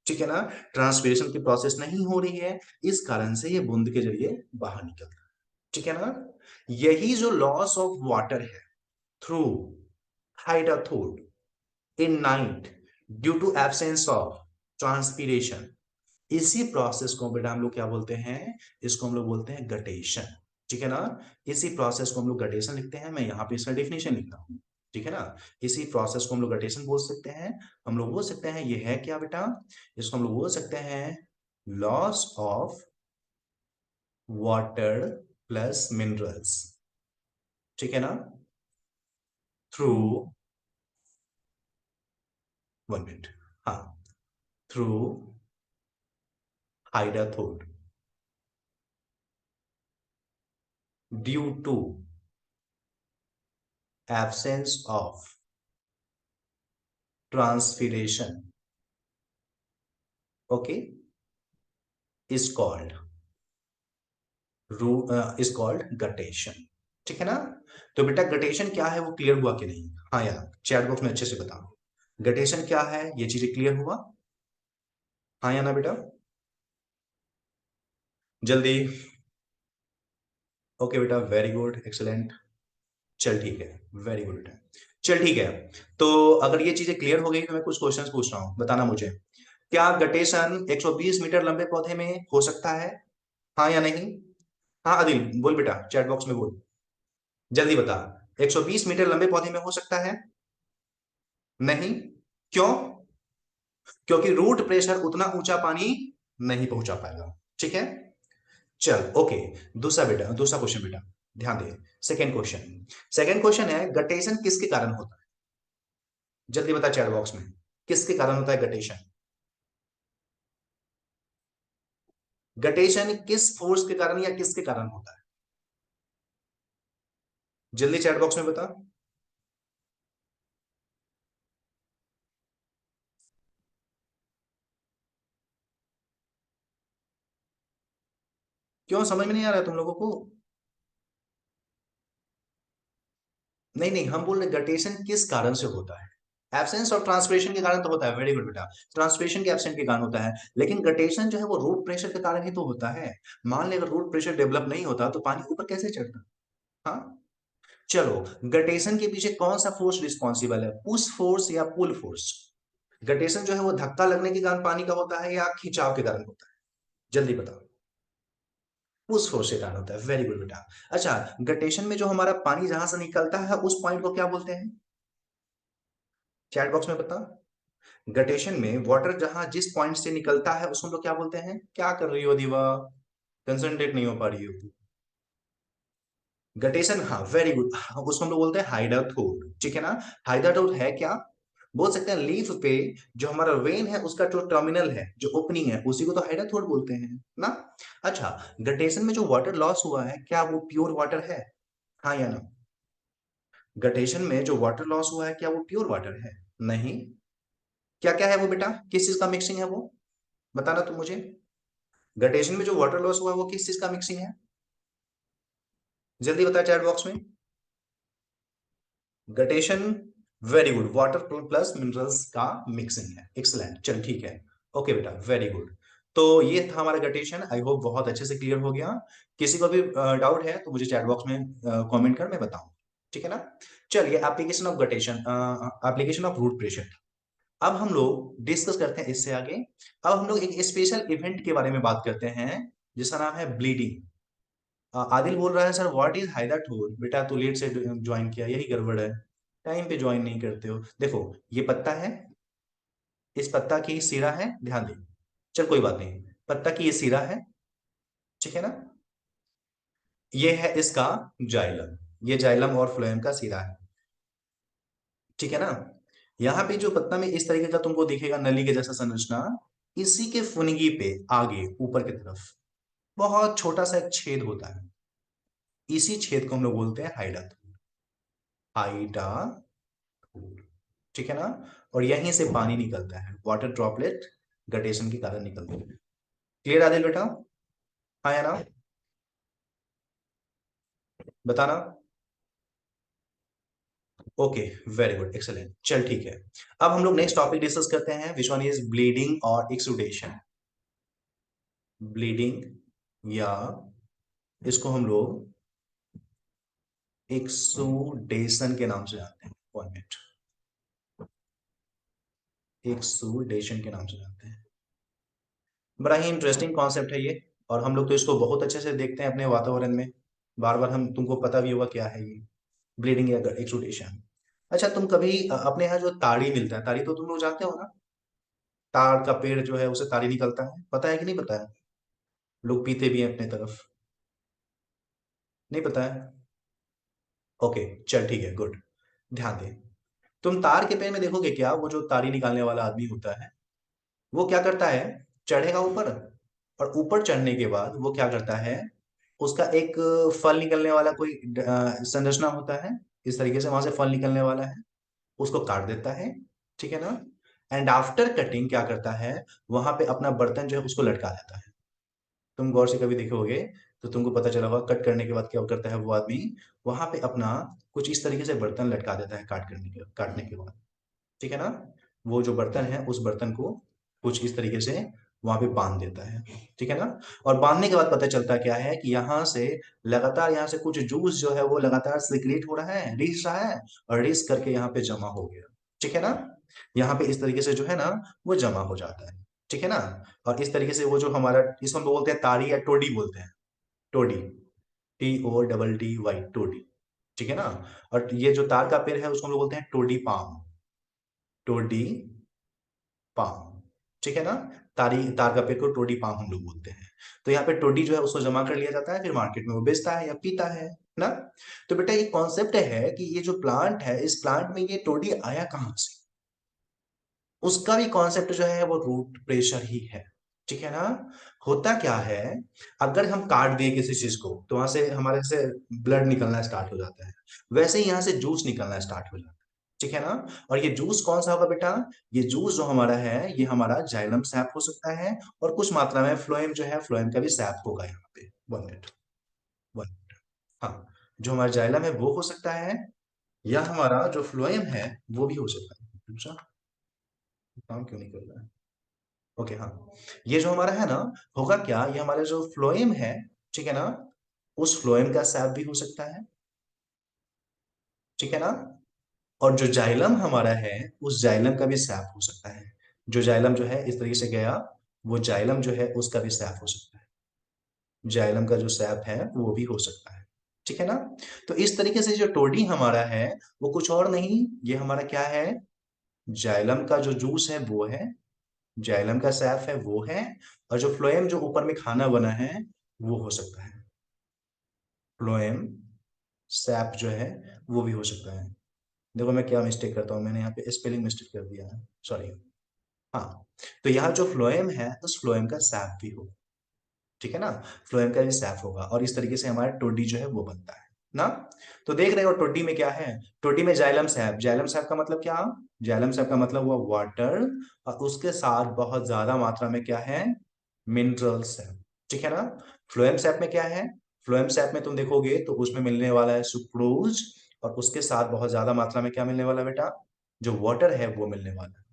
ठीक है ना, ट्रांसपिरेशन की प्रोसेस नहीं हो रही है, इस कारण से ये बूंद के जरिए बाहर निकलता है, ठीक है ना। यही जो लॉस ऑफ वाटर है थ्रू हाइड्राथोड in night due to absence of transpiration, इसी प्रोसेस को बेटा हम लोग क्या बोलते हैं, इसको हम लोग बोलते हैं गटेशन, ठीक है ना। इसी प्रोसेस को हम लोग गटेशन लिखते हैं, मैं यहाँ पे इसका डेफिनेशन लिखता हूँ, ठीक है ना। इसी प्रोसेस को हम लोग गटेशन बोल सकते हैं। हम लोग बोल सकते हैं ये है क्या बेटा, इसको हम लोग बोल सकते हैं loss of water plus minerals, ठीक है ना, थ्रू, 1 मिनट, हाँ, थ्रू हाइड्राथोड due to absence of transpiration, okay, is called is called guttation, ठीक है ना। तो बेटा गटेशन क्या है वो क्लियर हुआ कि नहीं, हाँ यार चैट बॉक्स में अच्छे से बताओ, गटेशन क्या है, ये चीजें क्लियर हुआ, हाँ या ना बेटा, जल्दी। ओके बेटा, वेरी गुड, एक्सलेंट। चल ठीक है, वेरी गुड बेटा। चल ठीक है, तो अगर ये चीजें क्लियर हो गई तो मैं कुछ क्वेश्चंस पूछ रहा हूं, बताना मुझे, क्या गटेशन 120 मीटर लंबे पौधे में हो सकता है, हाँ या नहीं। हाँ आदिल बोल बेटा, चैट बॉक्स में बोल, जल्दी बता, 120 मीटर लंबे पौधे में हो सकता है, नहीं, क्यों, क्योंकि रूट प्रेशर उतना ऊंचा पानी नहीं पहुंचा पाएगा, ठीक है। चल ओके। दूसरा बेटा, दूसरा क्वेश्चन बेटा, ध्यान दे। सेकंड क्वेश्चन, सेकंड क्वेश्चन है गटेशन किसके कारण होता है? जल्दी बता चैट बॉक्स में, किसके कारण होता है गटेशन? गटेशन किस फोर्स के कारण या किसके कारण होता है? जल्दी चैट बॉक्स में बता। क्यों समझ में नहीं आ रहा है तुम लोगों को? नहीं नहीं, हम बोल रहे गटेशन किस कारण से होता है। एब्सेंस और ट्रांसपिरेशन के कारण तो होता है, वेरी गुड बेटा। ट्रांसपिरेशन के एब्सेंट के कारण होता है, लेकिन गटेशन जो है वो रूट प्रेशर के कारण ही तो होता है। मान ले अगर रूट प्रेशर डेवलप नहीं होता तो पानी ऊपर कैसे चढ़ता? हाँ। चलो, गटेशन के पीछे कौन सा फोर्स रिस्पॉन्सिबल है, पुश फोर्स या पुल फोर्स? गटेशन जो है वो धक्का लगने के कारण पानी का होता है या खिंचाव के कारण होता है? जल्दी बताओ। पुश फोर्स के कारण होता है, वेरी गुड बेटा। अच्छा, गटेशन में जो हमारा पानी जहां से निकलता है उस पॉइंट को क्या बोलते हैं? चैट बॉक्स में बता। गटेशन में वाटर जहां जिस पॉइंट से निकलता है उसको हम लोग क्या बोलते हैं? क्या कर रही हो दीवा? कंसंट्रेट नहीं हो पा रही हो। गटेशन, हाँ वेरी गुड, उसको हम लोग बोलते हैं हाइडाथोड, ठीक है ना। हाइडाथोड है क्या? बोल सकते हैं लीफ पे जो हमारा वेन है उसका जो टर्मिनल है, जो ओपनिंग है, उसी को तो हाइडाथोड बोलते हैं ना। अच्छा, गटेशन में जो वाटर लॉस हुआ है क्या वो प्योर वाटर है? हाँ या ना? गटेशन में जो वाटर लॉस हुआ है क्या वो प्योर वाटर है? नहीं। क्या क्या है वो बेटा, किस चीज का मिक्सिंग है वो? बताना तुम मुझे। गटेशन में जो वाटर लॉस हुआ है वो किस चीज का मिक्सिंग है? जल्दी बता चैट बॉक्स में। Guttation, very good, water plus minerals का मिक्सिंग है, एक्सलेंट, चल ठीक है। ओके बेटा, वेरी गुड। तो ये था हमारा गटेशन, आई होप बहुत अच्छे से क्लियर हो गया। किसी को भी डाउट है तो मुझे चैट बॉक्स में कमेंट कर, मैं बताऊं। ठीक है ना। चलिए, application of guttation, application of root pressure. अब हम लोग डिस्कस करते हैं इससे आगे। अब हम लोग एक स्पेशल इवेंट के बारे में बात करते हैं जिसका नाम है ब्लीडिंग। आदिल बोल रहा है सर व्हाट इज हाइदा टूर, बेटा तू लेट से ज्वाइन किया, यही गड़बड़ है। टाइम पे ज्वाइन नहीं करते हो। देखो, ये पत्ता है, इस पत्ता की सिरा है, ध्यान दे। चल कोई बात नहीं, पत्ता की ये सिरा है, ठीक है ना। ये है इसका जाइलम, ये जाइलम और फ्लोएम का सिरा है, ठीक है ना। यहाँ पे जो पत्ता में इस तरीके का तुमको दिखेगा नली के जैसा संरचना, इसी के फुनगी पे आगे ऊपर की तरफ बहुत छोटा सा एक छेद होता है। इसी छेद को हम लोग बोलते हैं हाइडा, हाइडा, ठीक है ना। और यहीं से पानी निकलता है, वाटर ड्रॉपलेट गटेशन के कारण निकलते हैं। क्लियर आदिल बेटा? हाँ या ना? बताना। ओके, वेरी गुड, एक्सेलेंट, चल ठीक है। अब हम लोग नेक्स्ट टॉपिक डिस्कस करते हैं, विच वन इज ब्लीडिंग और एक्सुडेशन। ब्लीडिंग, या इसको हम लोग एक्सुडेशन के नाम से जानते हैं, 1 मिनट, एक्सुडेशन के नाम से जानते हैं। बड़ा ही इंटरेस्टिंग कॉन्सेप्ट है ये, और हम लोग तो इसको बहुत अच्छे से देखते हैं अपने वातावरण में। बार बार हम, तुमको पता भी होगा क्या है ये ब्लीडिंग या एक्सुडेशन। अच्छा, तुम कभी अपने यहाँ जो ताड़ी मिलता है, ताड़ी तो तुम लोग जानते हो ना। ताड़ का पेड़ जो है उसे ताड़ी निकलता है, पता है कि नहीं पता है? लोग पीते भी हैं अपने तरफ। नहीं पता है? ओके, चल ठीक है, गुड। ध्यान दे। तुम तार के पेड़ में देखोगे क्या, वो जो ताड़ी निकालने वाला आदमी होता है वो क्या करता है, चढ़ेगा ऊपर, और ऊपर चढ़ने के बाद वो क्या करता है, उसका एक फल निकलने वाला कोई संरचना होता है, इस तरीके से वहां से फल निकलने वाला है, उसको काट देता है, ठीक है ना। एंड आफ्टर कटिंग क्या करता है, वहां पे अपना बर्तन जो है उसको लटका देता है। तुम गौर से कभी देखोगे तो तुमको पता चला होगा, कट करने के बाद क्या करता है वो आदमी, वहां पे अपना कुछ इस तरीके से बर्तन लटका देता है, काटने के बाद, ठीक है ना। वो जो बर्तन है उस बर्तन को कुछ इस तरीके से वहां पे बांध देता है, ठीक है ना। और बांधने के बाद पता चलता क्या है कि यहाँ से लगातार, यहाँ से कुछ जूस जो है वो लगातार सिक्रेट हो रहा है, रिस रहा है, और रिस करके यहाँ पे जमा हो गया, ठीक है ना। यहाँ पे इस तरीके से जो है ना वो जमा हो जाता है, ठीक है ना। और इस तरीके से वो जो हमारा, इसको हम लोग बोलते हैं ताड़ी या टोडी बोलते हैं, टोडी, TODDY, टोडी, ठीक है ना। और ये जो तार का पेड़ है उसको हम लोग बोलते हैं टोडी पाम, टोडी पाम, ठीक है ना। तार का पेड़ को टोडी पाम हम लोग बोलते हैं। तो यहाँ पे टोडी जो है उसको जमा कर लिया जाता है, फिर मार्केट में वो बेचता है या पीता है ना। तो बेटा ये कॉन्सेप्ट है कि ये जो प्लांट है, इस प्लांट में ये टोडी आया कहां से, उसका भी कॉन्सेप्ट जो है वो रूट प्रेशर ही है। ठीक है ना। होता क्या है, अगर हम काट दिए किसी चीज को तो वहां से हमारे से ब्लड निकलना स्टार्ट हो जाता है, वैसे ही यहाँ से जूस निकलना स्टार्ट हो जाता है। ठीक है ना। और ये जूस कौन सा होगा बेटा, ये जूस जो हमारा है ये हमारा जाइलम सैप हो सकता है, और कुछ मात्रा में फ्लोएम जो है, फ्लोएम का भी सैप होगा यहाँ पे। 1 मिनट, 1 मिनट। हाँ, जो हमारा जाइलम है वो हो सकता है, या हमारा जो फ्लोएम है वो भी हो सकता है। दूसरा काम क्यों नहीं कर रहा है। ओके हाँ, ये जो हमारा है ना, होगा क्या, ये हमारा जो फ्लोएम है, ठीक है ना, उस फ्लोएम का सैप भी हो सकता है। ठीक है ना। और जो जाइलम हमारा है, उस जाइलम का भी सैप हो सकता है। जो जाइलम जो है इस तरीके से गया, वो जाइलम जो है उसका भी सैप हो सकता है। जाइलम का जो सैप है वो भी हो सकता है। ठीक है ना। तो इस तरीके से जो टोडी हमारा है वो कुछ और नहीं, ये हमारा क्या है, जाइलम का जो जूस है वो है, जाइलम का सैफ है वो है, और जो फ्लोएम जो ऊपर में खाना बना है वो हो सकता है। फ्लोएम सैप जो है वो भी हो सकता है। देखो मैं क्या मिस्टेक करता हूं, मैंने यहाँ पे स्पेलिंग मिस्टेक कर दिया है, सॉरी। हाँ, तो यहाँ जो फ्लोएम है उस फ्लोएम का सैप भी हो। ठीक है ना। फ्लोएम का भी सैफ होगा, और इस तरीके से हमारा टोडी जो है वो बनता है ना। तो देख रहे हो टोडी में क्या है, टोडी में जाइलम सैप, जाइलम सैप का मतलब क्या, जाइलम सैप का मतलब हुआ वाटर, और उसके साथ बहुत ज्यादा मात्रा में क्या है, मिनरल्स है। ठीक है ना। फ्लोएम सैप में क्या है, फ्लोएम सैप में तुम देखोगे तो उसमें मिलने वाला है सुक्रोज, और उसके साथ बहुत ज्यादा मात्रा में क्या मिलने वाला है बेटा, जो वाटर है वो मिलने वाला है।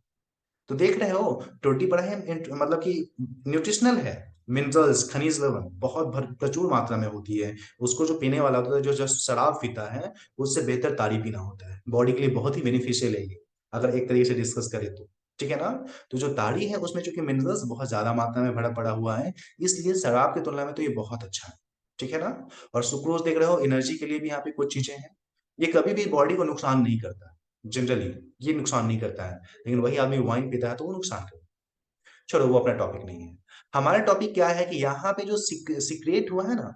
तो देख रहे हो टोटी बड़ा है, मतलब कि न्यूट्रिशनल है। मिनरल्स, खनिज लवण बहुत प्रचुर मात्रा में होती है। उसको जो पीने वाला होता है, जो जो शराब पीता है, उससे बेहतर तारी पीना होता है, बॉडी के लिए बहुत ही बेनिफिशियल है ये, अगर एक तरीके से डिस्कस करें तो। ठीक है ना। तो जो ताड़ी है उसमें चूंकि मिनरल्स बहुत ज्यादा मात्रा में भरा पड़ा हुआ है, इसलिए शराब की तुलना में तो ये बहुत अच्छा है। ठीक है ना। और सुक्रोज देख रहे हो, एनर्जी के लिए भी यहाँ पे कुछ चीजें हैं। ये कभी भी बॉडी को नुकसान नहीं करता, जनरली ये नुकसान नहीं करता है। लेकिन वही आदमी वाइन पीता है तो वो नुकसान करता है। चलो वो अपना टॉपिक नहीं है। हमारा टॉपिक क्या है कि यहाँ पे जो सीक्रेट हुआ है ना,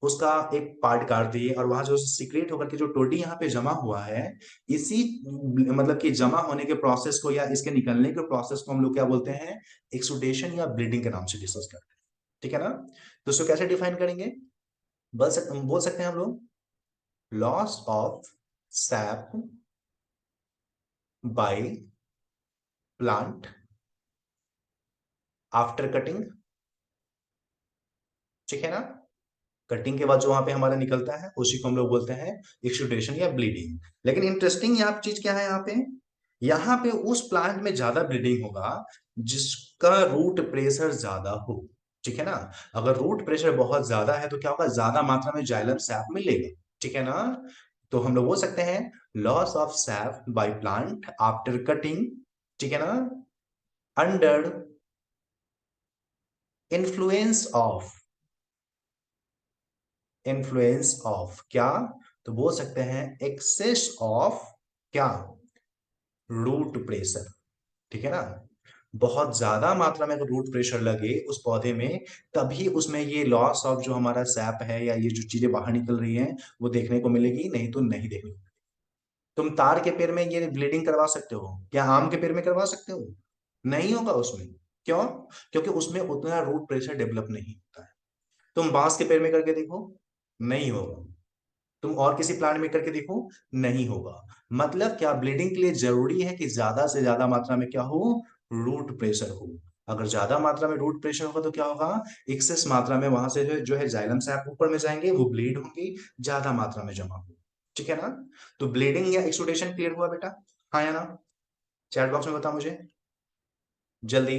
उसका एक पार्ट काट दिए, और वहां जो सीक्रेट होकर के जो टोडी यहाँ पे जमा हुआ है, इसी मतलब कि जमा होने के प्रोसेस को या इसके निकलने के प्रोसेस को हम लोग क्या बोलते हैं, एक्सुडेशन या ब्लीडिंग के नाम से डिस्कस करते हैं। ठीक है ना। तो इसको कैसे डिफाइन करेंगे, बोल सकते हैं हम लोग, loss of SAP by plant after cutting. ठीक है ना। कटिंग के बाद जो वहां पे हमारा निकलता है उसी को हम लोग बोलते हैं एक्सुडेशन या ब्लीडिंग। लेकिन इंटरेस्टिंग यहाँ चीज क्या है, यहाँ पे उस प्लांट में ज्यादा ब्लीडिंग होगा जिसका रूट प्रेशर ज्यादा हो। ठीक है ना। अगर रूट प्रेशर बहुत ज्यादा है तो क्या होगा, ज्यादा मात्रा में जाइलम सैप मिलेगा। ठीक है ना। तो हम लोग बोल सकते हैं loss of SAP by plant after cutting. ठीक है ना। Under influence of, influence of क्या, तो बोल सकते हैं एक्सेस ऑफ क्या, रूट प्रेशर। ठीक है ना। बहुत ज्यादा मात्रा में अगर रूट प्रेशर लगे उस पौधे में, तभी उसमें ये लॉस ऑफ जो हमारा सैप है या ये जो चीजें बाहर निकल रही हैं वो देखने को मिलेगी, नहीं तो नहीं देखने को। तुम तार के पेड़ में ये ब्लीडिंग करवा सकते हो, क्या आम के पेड़ में करवा सकते हो, नहीं होगा उसमें। क्यों, क्योंकि उसमें उतना रूट प्रेशर डेवलप नहीं होता है। तुम बांस के पेड़ में करके देखो, नहीं होगा। तुम और किसी प्लांट में करके देखो, नहीं होगा। मतलब क्या, ब्लीडिंग के लिए जरूरी है कि ज्यादा से ज्यादा मात्रा में क्या हो, रूट प्रेशर हो। अगर ज्यादा मात्रा में रूट प्रेशर होगा तो क्या होगा, एक्सेस मात्रा में वहां से जो है जाइलम सैप ऊपर में जाएंगे, वो ब्लीड होंगी, ज्यादा मात्रा में जमा हो। ठीक है ना। तो ब्लीडिंग या एक्सुडेशन क्लियर हुआ बेटा, हाँ या ना, चैट बॉक्स में बता मुझे जल्दी।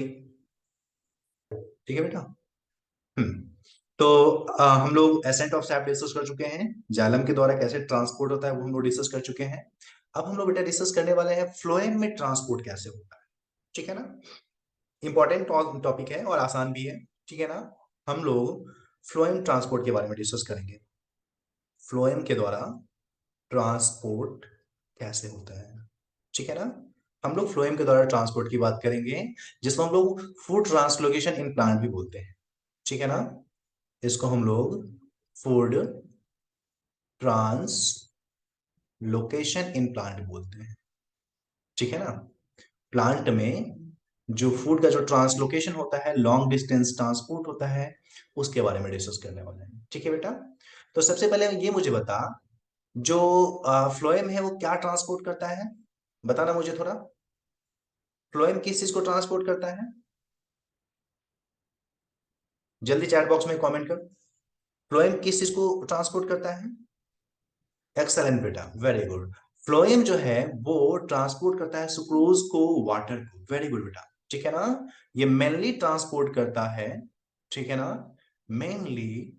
ठीक है बेटा। हम्म। तो हम लोग एसेंट ऑफ सैप डिस्कस कर चुके हैं, जाइलम के द्वारा कैसे ट्रांसपोर्ट होता है वो हम लोग डिस्कस कर चुके हैं। अब हम लोग बेटा डिस्कस करने वाले हैं फ्लोएम में ट्रांसपोर्ट कैसे होता है। ठीक है ना। इंपॉर्टेंट टॉपिक है और आसान भी है। ठीक है ना। हम लोग फ्लोएम ट्रांसपोर्ट के बारे में डिस्कस करेंगे, फ्लोएम के द्वारा ट्रांसपोर्ट कैसे होता है। ठीक है ना। हम लोग फ्लोएम के द्वारा ट्रांसपोर्ट की बात करेंगे, जिसको हम लोग फूड ट्रांसलोकेशन इन प्लांट भी बोलते हैं। ठीक है ना? इसको हम लोग फूड ट्रांसलोकेशन इन प्लांट बोलते हैं। ठीक है ना? प्लांट में जो फूड का जो ट्रांसलोकेशन होता है, लॉन्ग डिस्टेंस ट्रांसपोर्ट होता है, उसके बारे में डिस्कस करने वाले हैं। ठीक है बेटा? तो सबसे पहले ये मुझे बता, जो फ्लोएम है वो क्या ट्रांसपोर्ट करता है, बताना मुझे थोड़ा। फ्लोएम किस चीज को ट्रांसपोर्ट करता है? जल्दी चैट बॉक्स में कमेंट कर। फ्लोएम किस चीज को ट्रांसपोर्ट करता है? एक्सलेंट बेटा, वेरी गुड। फ्लोएम जो है वो ट्रांसपोर्ट करता है सुक्रोज को, वाटर को। वेरी गुड बेटा। ठीक है ना? ये मेनली ट्रांसपोर्ट करता है, ठीक है ना, मेनली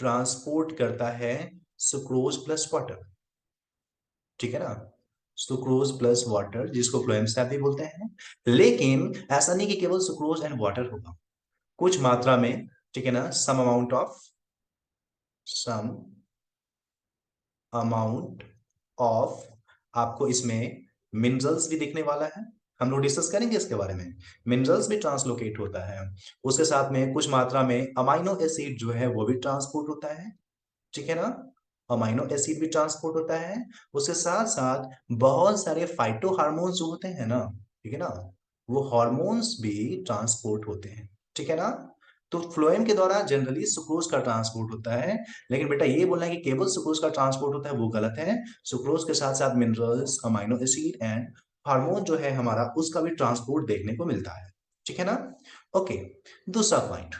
ट्रांसपोर्ट करता है सुक्रोज प्लस वाटर। ठीक है ना? सुक्रोज प्लस वाटर, जिसको फ्लोएम स्टैप भी बोलते हैं। लेकिन ऐसा नहीं कि केवल सुक्रोज एंड वाटर होगा, कुछ मात्रा में, ठीक है ना, सम अमाउंट ऑफ आपको इसमें मिनरल्स भी दिखने वाला है। हम लोग डिस्कस करेंगे इसके बारे में। मिनरल्स भी ट्रांसलोकेट होता है। उसके साथ में कुछ मात्रा में अमाइनो एसिड जो है वो भी ट्रांसपोर्ट होता है। ठीक है ना? अमाइनो एसिड भी ट्रांसपोर्ट होता है। उसके साथ साथ बहुत सारे फाइटो हार्मोन्स जो होते हैं ना, ठीक है ना, वो हार्मोन्स भी ट्रांसपोर्ट होते हैं। ठीक है ना? तो फ्लोएम के द्वारा जनरली सुक्रोज का ट्रांसपोर्ट होता है। लेकिन बेटा ये बोलना है कि केवल सुक्रोज का ट्रांसपोर्ट होता है, वो गलत है। सुक्रोज के साथ साथ minerals, amino acid and hormone जो है हमारा, उसका भी ट्रांसपोर्ट देखने को मिलता है। ठीक है ना? ओके। दूसरा पॉइंट,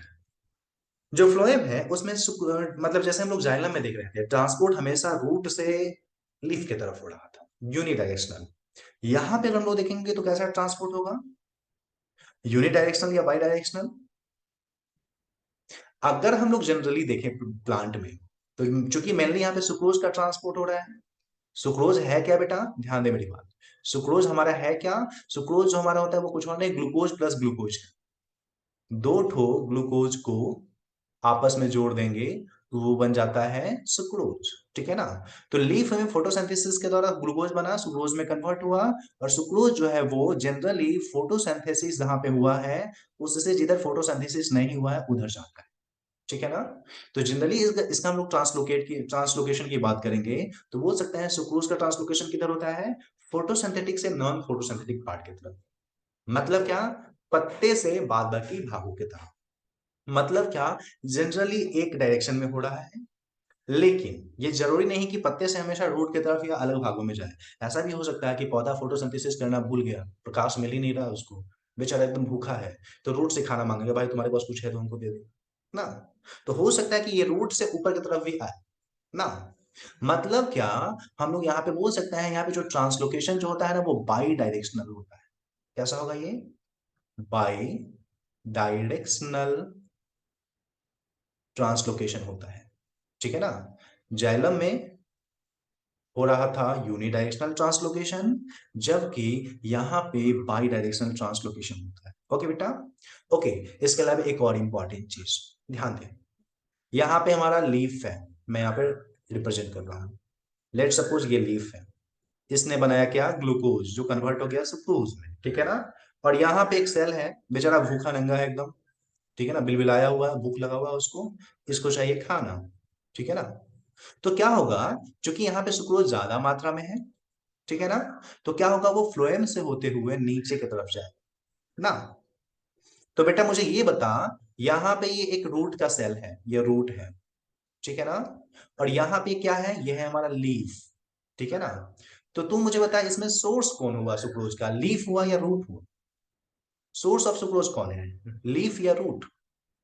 जो फ्लोएम है उसमें मतलब जैसे हम लोग जाइलम में देख रहे थे, ट्रांसपोर्ट हमेशा रूट से लीफ की तरफ हो रहा था, यूनिडायरेक्शनल। यहां पे अगर हम लोग देखेंगे तो कैसा ट्रांसपोर्ट होगा, यूनिडायरेक्शनल या बाई डायरेक्शनल? अगर हम लोग जनरली देखें प्लांट में, तो चूंकि मेनली यहाँ पे सुक्रोज का ट्रांसपोर्ट हो रहा है। सुक्रोज है क्या बेटा, ध्यान दे मेरी बात। सुक्रोज हमारा है क्या? सुक्रोज जो हमारा होता है वो कुछ और नहीं, ग्लूकोज प्लस ग्लूकोज है। दो ठो ग्लूकोज को आपस में जोड़ देंगे तो वो बन जाता है सुक्रोज। ठीक है ना? तो लीफ में फोटोसिंथेसिस के द्वारा ग्लूकोज बना, सुक्रोज में कन्वर्ट हुआ। और सुक्रोज जो है वो जनरली फोटोसिंथेसिस जहां पे हुआ है, उससे जिधर फोटोसिंथेसिस नहीं हुआ है उधर जाता है। ठीक है ना? तो जनरली इसका हम लोग ट्रांसलोकेशन की बात करेंगे, तो बोल सकते हैं सुक्रोज का ट्रांसलोकेशन किधर होता है, फोटोसिंथेटिक से नॉन फोटोसिंथेटिक पार्ट की तरफ। मतलब क्या? पत्ते से बाद बाकी भागों की तरफ। मतलब क्या? जनरली एक डायरेक्शन में हो रहा है, लेकिन ये जरूरी नहीं कि पत्ते से हमेशा रूट की तरफ या अलग भागों में जाए। ऐसा भी हो सकता है कि पौधा फोटोसिंथेसिस करना भूल गया, प्रकाश मिल ही नहीं रहा उसको, बेचारा एकदम भूखा है, तो रूट से खाना मांगेगा, भाई तुम्हारे पास कुछ है तो हमको दे दे ना। तो हो सकता है कि ये रूट से ऊपर की तरफ भी आए ना। मतलब क्या? हम लोग यहाँ पे बोल सकते हैं, यहाँ पे जो ट्रांसलोकेशन जो होता है ना, वो बाई डायरेक्शनल होता है। कैसा होगा ये? बाई डायरेक्शनल ट्रांसलोकेशन होता है। ठीक है ना? जाइलम में हो रहा था यूनिडायरेक्शनल ट्रांसलोकेशन, जबकि यहां पे बाई डायरेक्शनल ट्रांसलोकेशन होता है। ओके बेटा? ओके। इसके अलावा एक और इंपॉर्टेंट चीज ध्यान दें, यहां पे हमारा लीफ है, मैं यहां पे रिप्रेजेंट कर रहा हूं। लेट सपोज ये लीफ है, इसने बनाया क्या, ग्लूकोज, जो कन्वर्ट हो गया सुक्रोज में। ठीक है ना? और यहाँ पे एक सेल है, बेचारा भूखा नंगा है एकदम, ठीक है ना, बिलबिलाया हुआ है, भूख लगा हुआ है उसको, इसको चाहिए खाना। ठीक है ना? तो क्या होगा, क्योंकि यहाँ पे सुक्रोज ज्यादा मात्रा में है, ठीक है ना, तो क्या होगा, वो फ्लोएम से होते हुए नीचे की तरफ जाए ना। तो बेटा मुझे ये बता, यहाँ पे ये एक रूट का सेल है, ये रूट है, ठीक है ना, और यहाँ पे क्या है, ये है हमारा लीफ। ठीक है ना? तो तू मुझे बता, इसमें सोर्स कौन हुआ सुक्रोज का, लीफ हुआ या रूट हुआ? सोर्स ऑफ सुक्रोज कौन है, लीफ या रूट?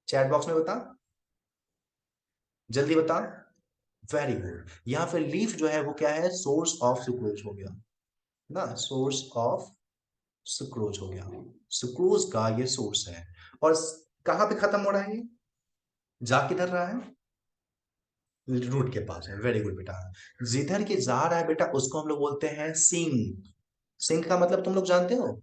चैट बॉक्स में बता, जल्दी बता। Very good. यहाँ पे लीफ जो है वो क्या है, सोर्स ऑफ सुक्रोज हो गया ना, सोर्स ऑफ सुक्रोज हो गया। सुक्रोज का ये सोर्स है। और कहां पे खत्म हो रहा है ये, जा किधर रहा है, रूट के पास है। वेरी गुड बेटा। जिधर के जा रहा है बेटा, उसको हम लोग बोलते हैं सिंक। सिंक का मतलब तुम लोग जानते हो,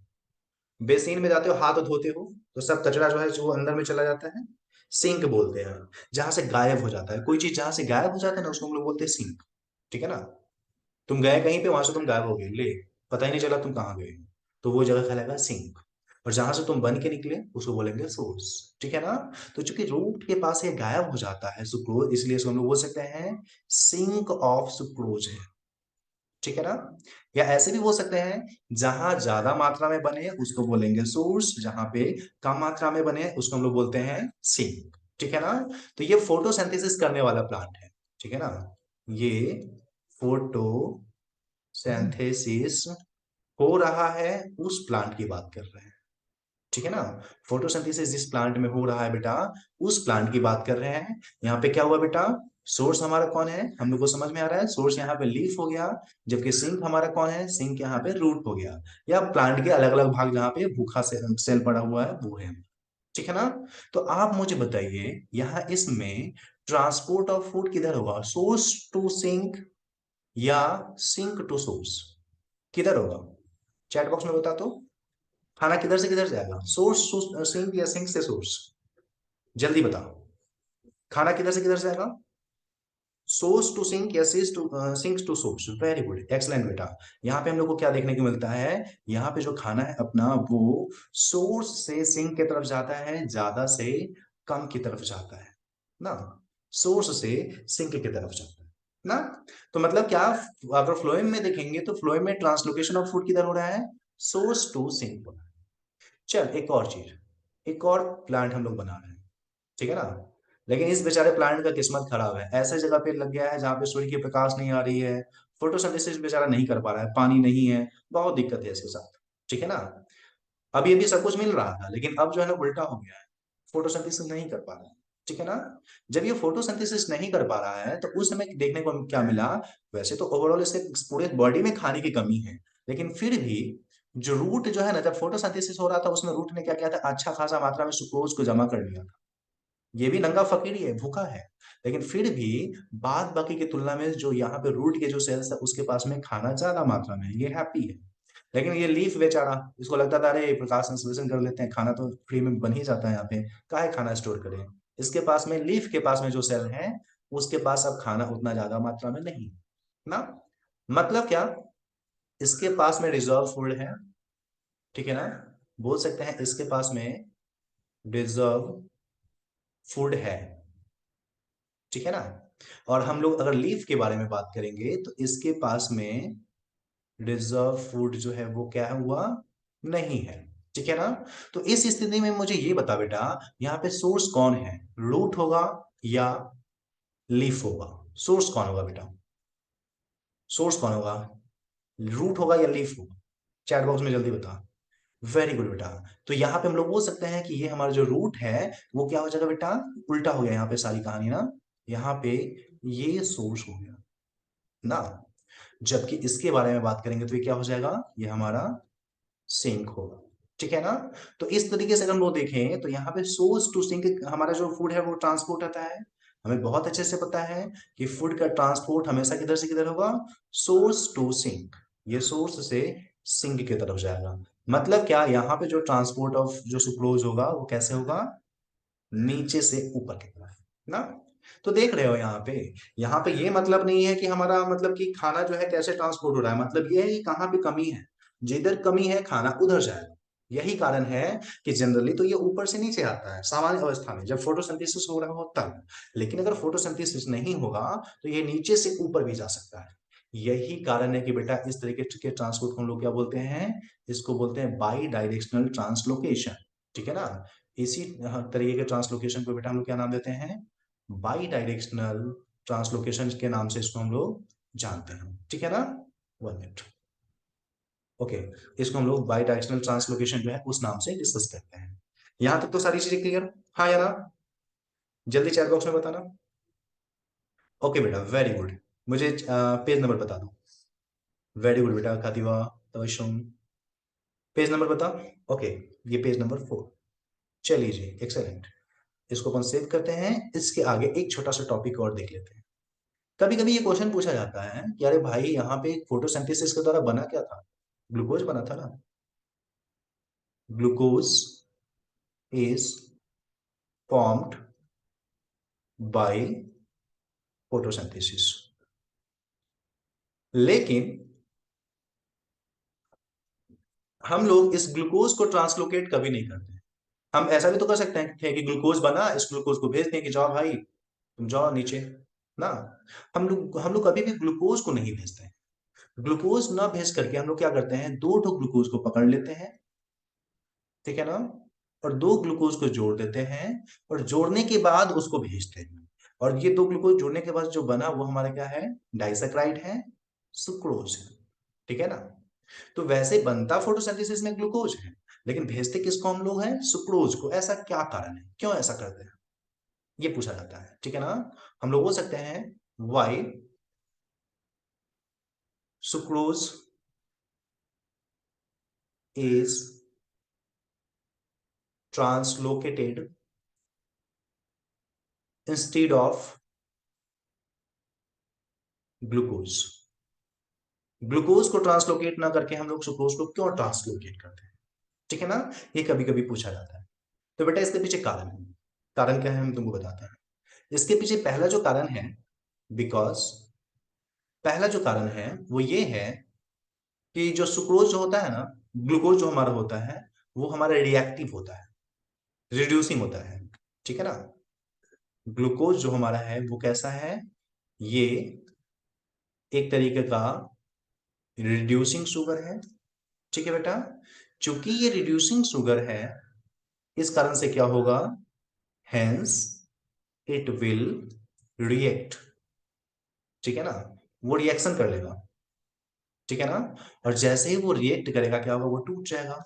बेसिन में जाते हो हाथ धोते हो, तो सब कचरा जो है जो अंदर में चला जाता है, सिंक बोलते हैं। जहां से गायब हो जाता है कोई चीज, जहां से गायब हो जाता है ना, उसको हम लोग बोलते हैं सिंक। ठीक है ना? तुम गए कहीं पे, वहां से तुम गायब हो गए, ले, पता ही नहीं चला तुम कहाँ गए, तो वो जगह कहलाएगा सिंक। और जहां से तुम बन के निकले उसको बोलेंगे सोर्स। ठीक है ना। तो चूंकि रूट के पास ये गायब हो जाता है सुक्रोज, इसलिए इसको हम लोग बोल सकते हैं सिंक ऑफ सुक्रोज है। ठीक है ना। या ऐसे भी बोल सकते हैं, जहां ज्यादा मात्रा में बने उसको बोलेंगे सोर्स, जहां पे कम मात्रा में बने उसको हम लोग बोलते हैं सिंक। ठीक है ना। तो ये फोटोसिंथेसिस करने वाला प्लांट है। ठीक है ना। ये फोटोसिंथेसिस हो रहा है उस प्लांट की बात कर रहे हैं। ठीक है ना। फोटोसिंथेसिस जिस प्लांट में हो रहा है बेटा, उस प्लांट की बात कर रहे हैं। यहाँ पे क्या हुआ बेटा, सोर्स हमारा कौन है, हम लोग को समझ में आ रहा है, सोर्स यहाँ पे लीफ हो गया, जबकि सिंक हमारा कौन है, सिंक यहाँ पे रूट हो गया, या प्लांट के अलग अलग भाग जहाँ पे भूखा सेल पड़ा हुआ है वो है। ठीक है ना। तो आप मुझे बताइए यहाँ इसमें ट्रांसपोर्ट ऑफ फूड किधर होगा, सोर्स टू सिंक या सिंक टू सोर्स, किधर होगा, चैट बॉक्स में बता दो। खाना किधर से किधर जाएगा, सोर्स सिंक या सिंक से सोर्स, जल्दी बताओ। खाना किधर से किधर जाएगा, सोर्स टू सिंक या sink to source. Very good, excellent बेटा। यहाँ पे हम लोग को क्या देखने को मिलता है, यहाँ पे जो खाना है अपना वो सोर्स से सिंक की तरफ जाता है, ज्यादा से कम की तरफ जाता है ना, सोर्स से सिंक की तरफ जाता है ना। तो मतलब क्या, अगर फ्लोएम में देखेंगे तो फ्लोएम में ट्रांसलोकेशन ऑफ फूड किधर हो रहा है, सोर्स टू सिंक। चल एक और चीज, एक और प्लांट हम लोग बना रहे हैं। ठीक है ना। लेकिन इस बेचारे प्लांट का किस्मत खराब है, ऐसे जगह पे लग गया है जहां पे सूर्य की प्रकाश नहीं आ रही है, फोटोसिंथेसिस बेचारा नहीं कर पा रहा है, पानी नहीं है, बहुत दिक्कत है इसके साथ। ठीक है ना। अभी अभी सब कुछ मिल रहा था, लेकिन अब जो है ना उल्टा हो गया है, फोटोसिंथेसिस नहीं कर पा रहा है। ठीक है ना। जब ये फोटोसिंथेसिस नहीं कर पा रहा है तो उस समय देखने को क्या मिला, वैसे तो ओवरऑल इसके पूरे बॉडी में खाने की कमी है, लेकिन फिर भी जो रूट जो है ना, जब फोटोसिंथेसिस हो रहा था उसमें रूट ने क्या किया था, अच्छा खासा मात्रा में सुक्रोज को जमा कर लिया था। ये भी नंगा फकीर ही है, भूखा है, लेकिन फिर भी बाद बाकी की तुलना में जो यहाँ पे रूट के जो सेल्स है उसके पास में खाना ज्यादा मात्रा में है, ये हैप्पी है। लेकिन ये लीफ बेचारा, इसको लगता था अरे प्रकाश संश्लेषण कर लेते हैं, खाना तो फ्री में बन ही जाता है यहाँ पे, काहे खाना स्टोर करें। इसके पास में लीफ के पास में जो सेल है उसके पास अब खाना उतना ज्यादा मात्रा में नहीं ना। मतलब क्या, इसके पास में रिजर्व फूड है। ठीक है ना। बोल सकते हैं इसके पास में रिजर्व फूड है। ठीक है ना। और हम लोग अगर लीफ के बारे में बात करेंगे तो इसके पास में रिजर्व फूड जो है वो क्या हुआ, नहीं है। ठीक है ना। तो इस स्थिति में मुझे ये बता बेटा, यहाँ पे सोर्स कौन है, रूट होगा या लीफ होगा, सोर्स कौन होगा बेटा, सोर्स कौन होगा, रूट होगा या लीफ होगा, चैट बॉक्स में जल्दी बता। वेरी गुड बेटा। तो यहाँ पे हम लोग बोल सकते हैं कि ये हमारा जो रूट है वो क्या हो जाएगा बेटा, उल्टा हो गया यहाँ पे सारी कहानी ना, यहाँ पे ये सोर्स हो गया ना, जबकि इसके बारे में बात करेंगे तो ये क्या हो जाएगा, ये हमारा सिंक होगा। ठीक है ना। तो इस तरीके से अगर हम लोग देखें तो यहाँ पे सोर्स टू सिंक हमारा जो फूड है वो ट्रांसपोर्ट होता है। हमें बहुत अच्छे से पता है कि फूड का ट्रांसपोर्ट हमेशा किधर से किधर होगा, सोर्स टू सिंक, ये सोर्स से सिंक की तरफ जाएगा। मतलब क्या, यहाँ पे जो ट्रांसपोर्ट ऑफ जो सुक्रोज होगा वो कैसे होगा, नीचे से ऊपर की तरफ ना। तो देख रहे हो यहाँ पे ये मतलब नहीं है कि हमारा मतलब कि खाना जो है कैसे ट्रांसपोर्ट हो रहा है, मतलब ये है कि कहाँ पे कमी है, जिधर कमी है खाना उधर जाएगा। यही कारण है कि जनरली तो ये ऊपर से नीचे आता है सामान्य अवस्था में जब फोटोसिंथेसिस हो रहा हो तब, लेकिन अगर फोटोसिंथेसिस नहीं होगा तो ये नीचे से ऊपर भी जा सकता है। यही कारण है कि बेटा इस तरीके के ट्रांसपोर्ट को हम लोग क्या बोलते हैं, इसको बोलते हैं बाई डायरेक्शनल ट्रांसलोकेशन। ठीक है ना। इसी तरीके के ट्रांसलोकेशन को बेटा हम लोग क्या नाम देते हैं, बाई डायरेक्शनल ट्रांसलोकेशन के नाम से इसको हम लोग जानते हैं। ठीक है ना। 1 मिनट। ओके। इसको हम लोग बाई डायरेक्शनल ट्रांसलोकेशन जो है उस नाम से डिस्कस करते हैं। यहां तक तो सारी चीजें क्लियर, हाँ या ना, जल्दी चैट बॉक्स में बताना। ओके बेटा, वेरी गुड। मुझे पेज नंबर बता दो। वेरी गुड बेटा खातिवा तवशुम, पेज नंबर बता। ओके, ये पेज नंबर 4। चलिए जी, एक्सेलेंट। इसको अपन सेव करते हैं, इसके आगे एक छोटा सा टॉपिक और देख लेते हैं। कभी कभी ये क्वेश्चन पूछा जाता है कि अरे भाई यहाँ पे फोटोसिंथेसिस के द्वारा बना क्या था, ग्लूकोज बना था ना, glucose is formed by photosynthesis. लेकिन हम लोग इस ग्लूकोज को ट्रांसलोकेट कभी नहीं करते। हम ऐसा भी तो कर सकते हैं कि ग्लूकोज बना, इस ग्लूकोज को भेज दें कि जाओ भाई तुम जाओ नीचे ना। हम लोग कभी भी ग्लूकोज को नहीं भेजते हैं। ग्लूकोज ना भेज करके हम लोग क्या करते हैं, दो ठो ग्लूकोज को पकड़ लेते हैं, ठीक है ना, और दो ग्लूकोज को जोड़ देते हैं, और जोड़ने के बाद उसको भेजते हैं। और ये दो ग्लूकोज जोड़ने के बाद जो बना वो हमारा क्या है, डाइसैकराइड है, सुक्रोज है, ठीक है ना। तो वैसे बनता फोटोसिंथेसिस में ग्लूकोज है, लेकिन भेजते किसको हम लोग हैं, सुक्रोज को। ऐसा क्या कारण है, क्यों ऐसा करते हैं, ये पूछा जाता है, ठीक है ना। हम लोग बोल सकते हैं why sucrose is translocated instead of glucose. Glucose को ट्रांसलोकेट ना करके हम लोग सुक्रोज को क्यों ट्रांसलोकेट करते हैं, ठीक है ना। ये कभी कभी पूछा जाता है। तो बेटा इसके पीछे कारण है, कारण क्या है हम तुमको बताते हैं। इसके पीछे पहला जो कारण है, बिकॉज पहला जो कारण है वो ये है कि जो सुक्रोज जो होता है ना, ग्लूकोज जो हमारा होता है, वो हमारा रिएक्टिव होता है, रिड्यूसिंग होता है, ठीक है ना। ग्लूकोज जो हमारा है वो कैसा है, ये एक तरीके का रिड्यूसिंग शुगर है, ठीक है बेटा। चूंकि ये रिड्यूसिंग शुगर है, इस कारण से क्या होगा, हेंस इट विल रिएक्ट, ठीक है ना, वो रिएक्शन कर लेगा, ठीक है ना। और जैसे ही वो रिएक्ट करेगा क्या होगा, वो टूट जाएगा,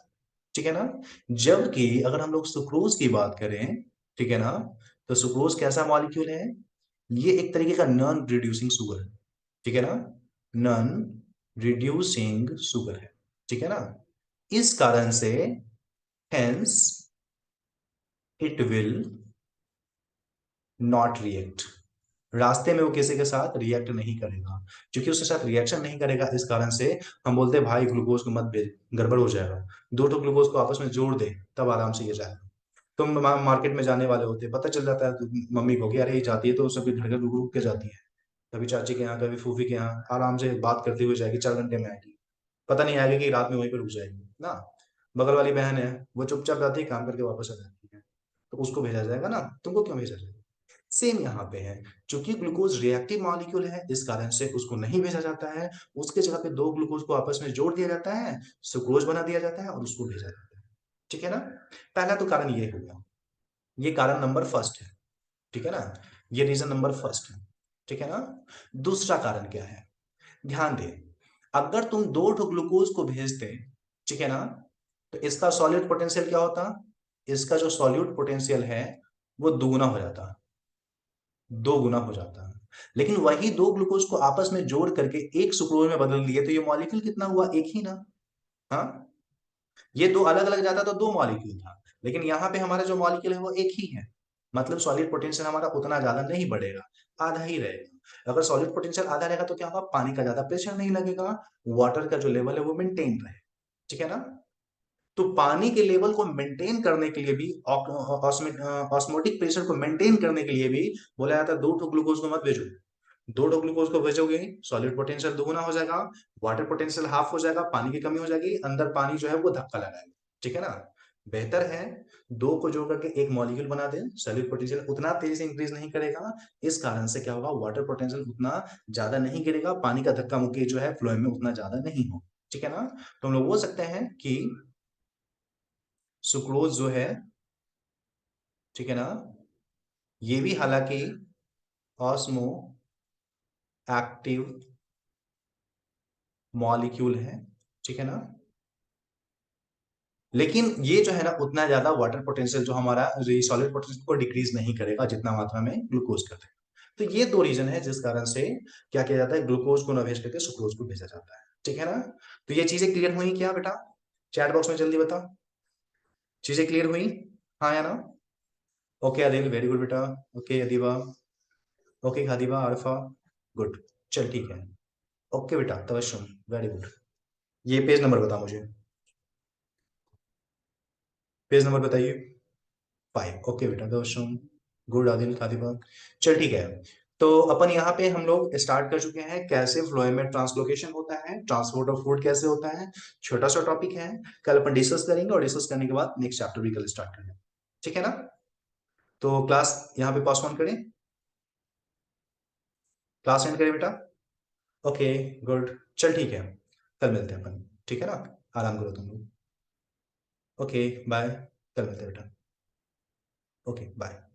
ठीक है ना। जबकि अगर हम लोग सुक्रोज की बात करें, ठीक है ना, तो सुक्रोज कैसा मॉलिक्यूल है, ये एक तरीके का नॉन रिड्यूसिंग शुगर है, ठीक है ना, नॉन रिड्यूसिंग शुगर है, ठीक है ना। इस कारण से hence it will not react, रास्ते में वो किसी के साथ रिएक्ट नहीं करेगा। क्योंकि उसके साथ रिएक्शन नहीं करेगा, इस कारण से हम बोलते हैं भाई ग्लूकोज को मत भेज, गड़बड़ हो जाएगा। दो ठो ग्लूकोज को आपस में जोड़ दे, तब आराम से ये जाएगा। तुम मार्केट में जाने वाले होते, पता चल जाता है मम्मी को कि अरे ये जाती है, तो सबके घर के रुक रुक के जाती है, कभी चाची के यहाँ, कभी फूफी के यहाँ, आराम से बात करते हुए जाएगी, 4 घंटे में आएगी। पता नहीं आएगी कि रात में वहीं पर रुक जाएगी ना। बगल वाली बहन है, वो चुपचाप जाती है, काम करके वापस आ जाती है, तो उसको भेजा जाएगा ना, तुमको क्यों भेजा जाएगा। सेम यहाँ पे है, चूंकि ग्लूकोज रिएक्टिव मॉलिक्यूल है, इस कारण से उसको नहीं भेजा जाता है। उसके जगह पे दो ग्लूकोज को आपस में जोड़ दिया जाता है, सुक्रोज बना दिया जाता है और उसको भेजा जाता है, ठीक है ना। पहला तो कारण ये हो गया, ये कारण नंबर फर्स्ट है, ठीक है ना, ये रीजन नंबर फर्स्ट है, ठीक है ना। दूसरा कारण क्या है, ध्यान दे, अगर तुम दो ठो ग्लूकोज को भेजते, ठीक है ना, तो इसका सॉल्यूट पोटेंशियल क्या होता, इसका जो सॉल्यूट पोटेंशियल है वो दुगुना हो जाता, 2 गुना हो जाता है। लेकिन वही दो ग्लूकोज को आपस में जोड़ करके एक सुक्रोज में बदल दिए, तो ये मॉलिक्यूल कितना हुआ, एक ही ना। हाँ, ये दो अलग अलग जाता तो दो मॉलिक्यूल था, लेकिन यहाँ पे हमारा जो मॉलिक्यूल है वो एक ही है। मतलब सॉलिड पोटेंशियल हमारा उतना ज्यादा नहीं बढ़ेगा, आधा ही रहेगा। अगर सॉलिड पोटेंशियल आधा रहेगा तो क्या होगा, पानी का ज्यादा प्रेशर नहीं लगेगा, वाटर का जो लेवल है वो मेंटेन रहे, ठीक है ना। तो पानी के लेवल को मेंटेन करने के लिए भी, ऑस्मोटिक प्रेशर को मेंटेन करने के लिए भी बोला जाता है दो ठो ग्लूकोज को मत भेजो। दो ठो ग्लूकोज को भेजोगे, सॉलिड पोटेंशियल दोगुना हो जाएगा, वाटर पोटेंशियल हाफ हो जाएगा, पानी की कमी हो जाएगी, अंदर पानी जो है वो धक्का लगाएगा, ठीक है ना। बेहतर है दो को जोड़ करके एक मॉलिक्यूल बना दें, सॉलिड पोटेंशियल उतना तेजी से इंक्रीज नहीं करेगा, इस कारण से क्या होगा, वाटर पोटेंशियल उतना ज्यादा नहीं गिरेगा, पानी का धक्का मुक्की जो है फ्लो में उतना ज्यादा नहीं हो, ठीक है ना। तो हम लोग बोल सकते हैं कि सुक्रोज जो है, ठीक है ना, ये भी हालांकि ऑस्मो एक्टिव मॉलिक्यूल है, ठीक है ना, लेकिन ये जो है ना उतना ज्यादा वाटर पोटेंशियल जो हमारा सॉलिड पोटेंशियल को डिक्रीज नहीं करेगा जितना मात्रा में ग्लूकोज करते हैं। तो ये दो रीजन है जिस कारण से क्या किया जाता है, ग्लूकोज को न भेज करके सुक्रोज को भेजा जाता है, ठीक है ना। तो ये चीजें क्लियर हुई क्या बेटा, चैट बॉक्स में जल्दी बताओ, चीजें क्लियर हुई, हाँ या ना। ओके आदिल, वेरी गुड बेटा। Okay Adiba, okay Khadiba, Arfa, good, चल ठीक है। ओके बेटा तवश्शुम, वेरी गुड। ये पेज नंबर बताओ मुझे, पेज नंबर बताइए, 5। ओके बेटा तवश्शुम, गुड आदिल खादिबा, चल ठीक है। तो अपन यहाँ पे हम लोग स्टार्ट कर चुके हैं कैसे फ्लोएम में ट्रांसलोकेशन होता है, ट्रांसपोर्ट ऑफ फूड कैसे होता है। छोटा सा टॉपिक है, कल अपन डिस्कस करेंगे और डिस्कस करने के बाद नेक्स्ट चैप्टर भी कल स्टार्ट करेंगे। ठीक है ना? तो क्लास यहाँ पे पॉज ऑन करें, क्लास एंड करें बेटा। ओके, गुड, चल ठीक है, कल मिलते हैं अपन। ठीक है ना? आराम करो तुम लोग। ओके बाय, कल मिलते हैं बेटा। Okay bye.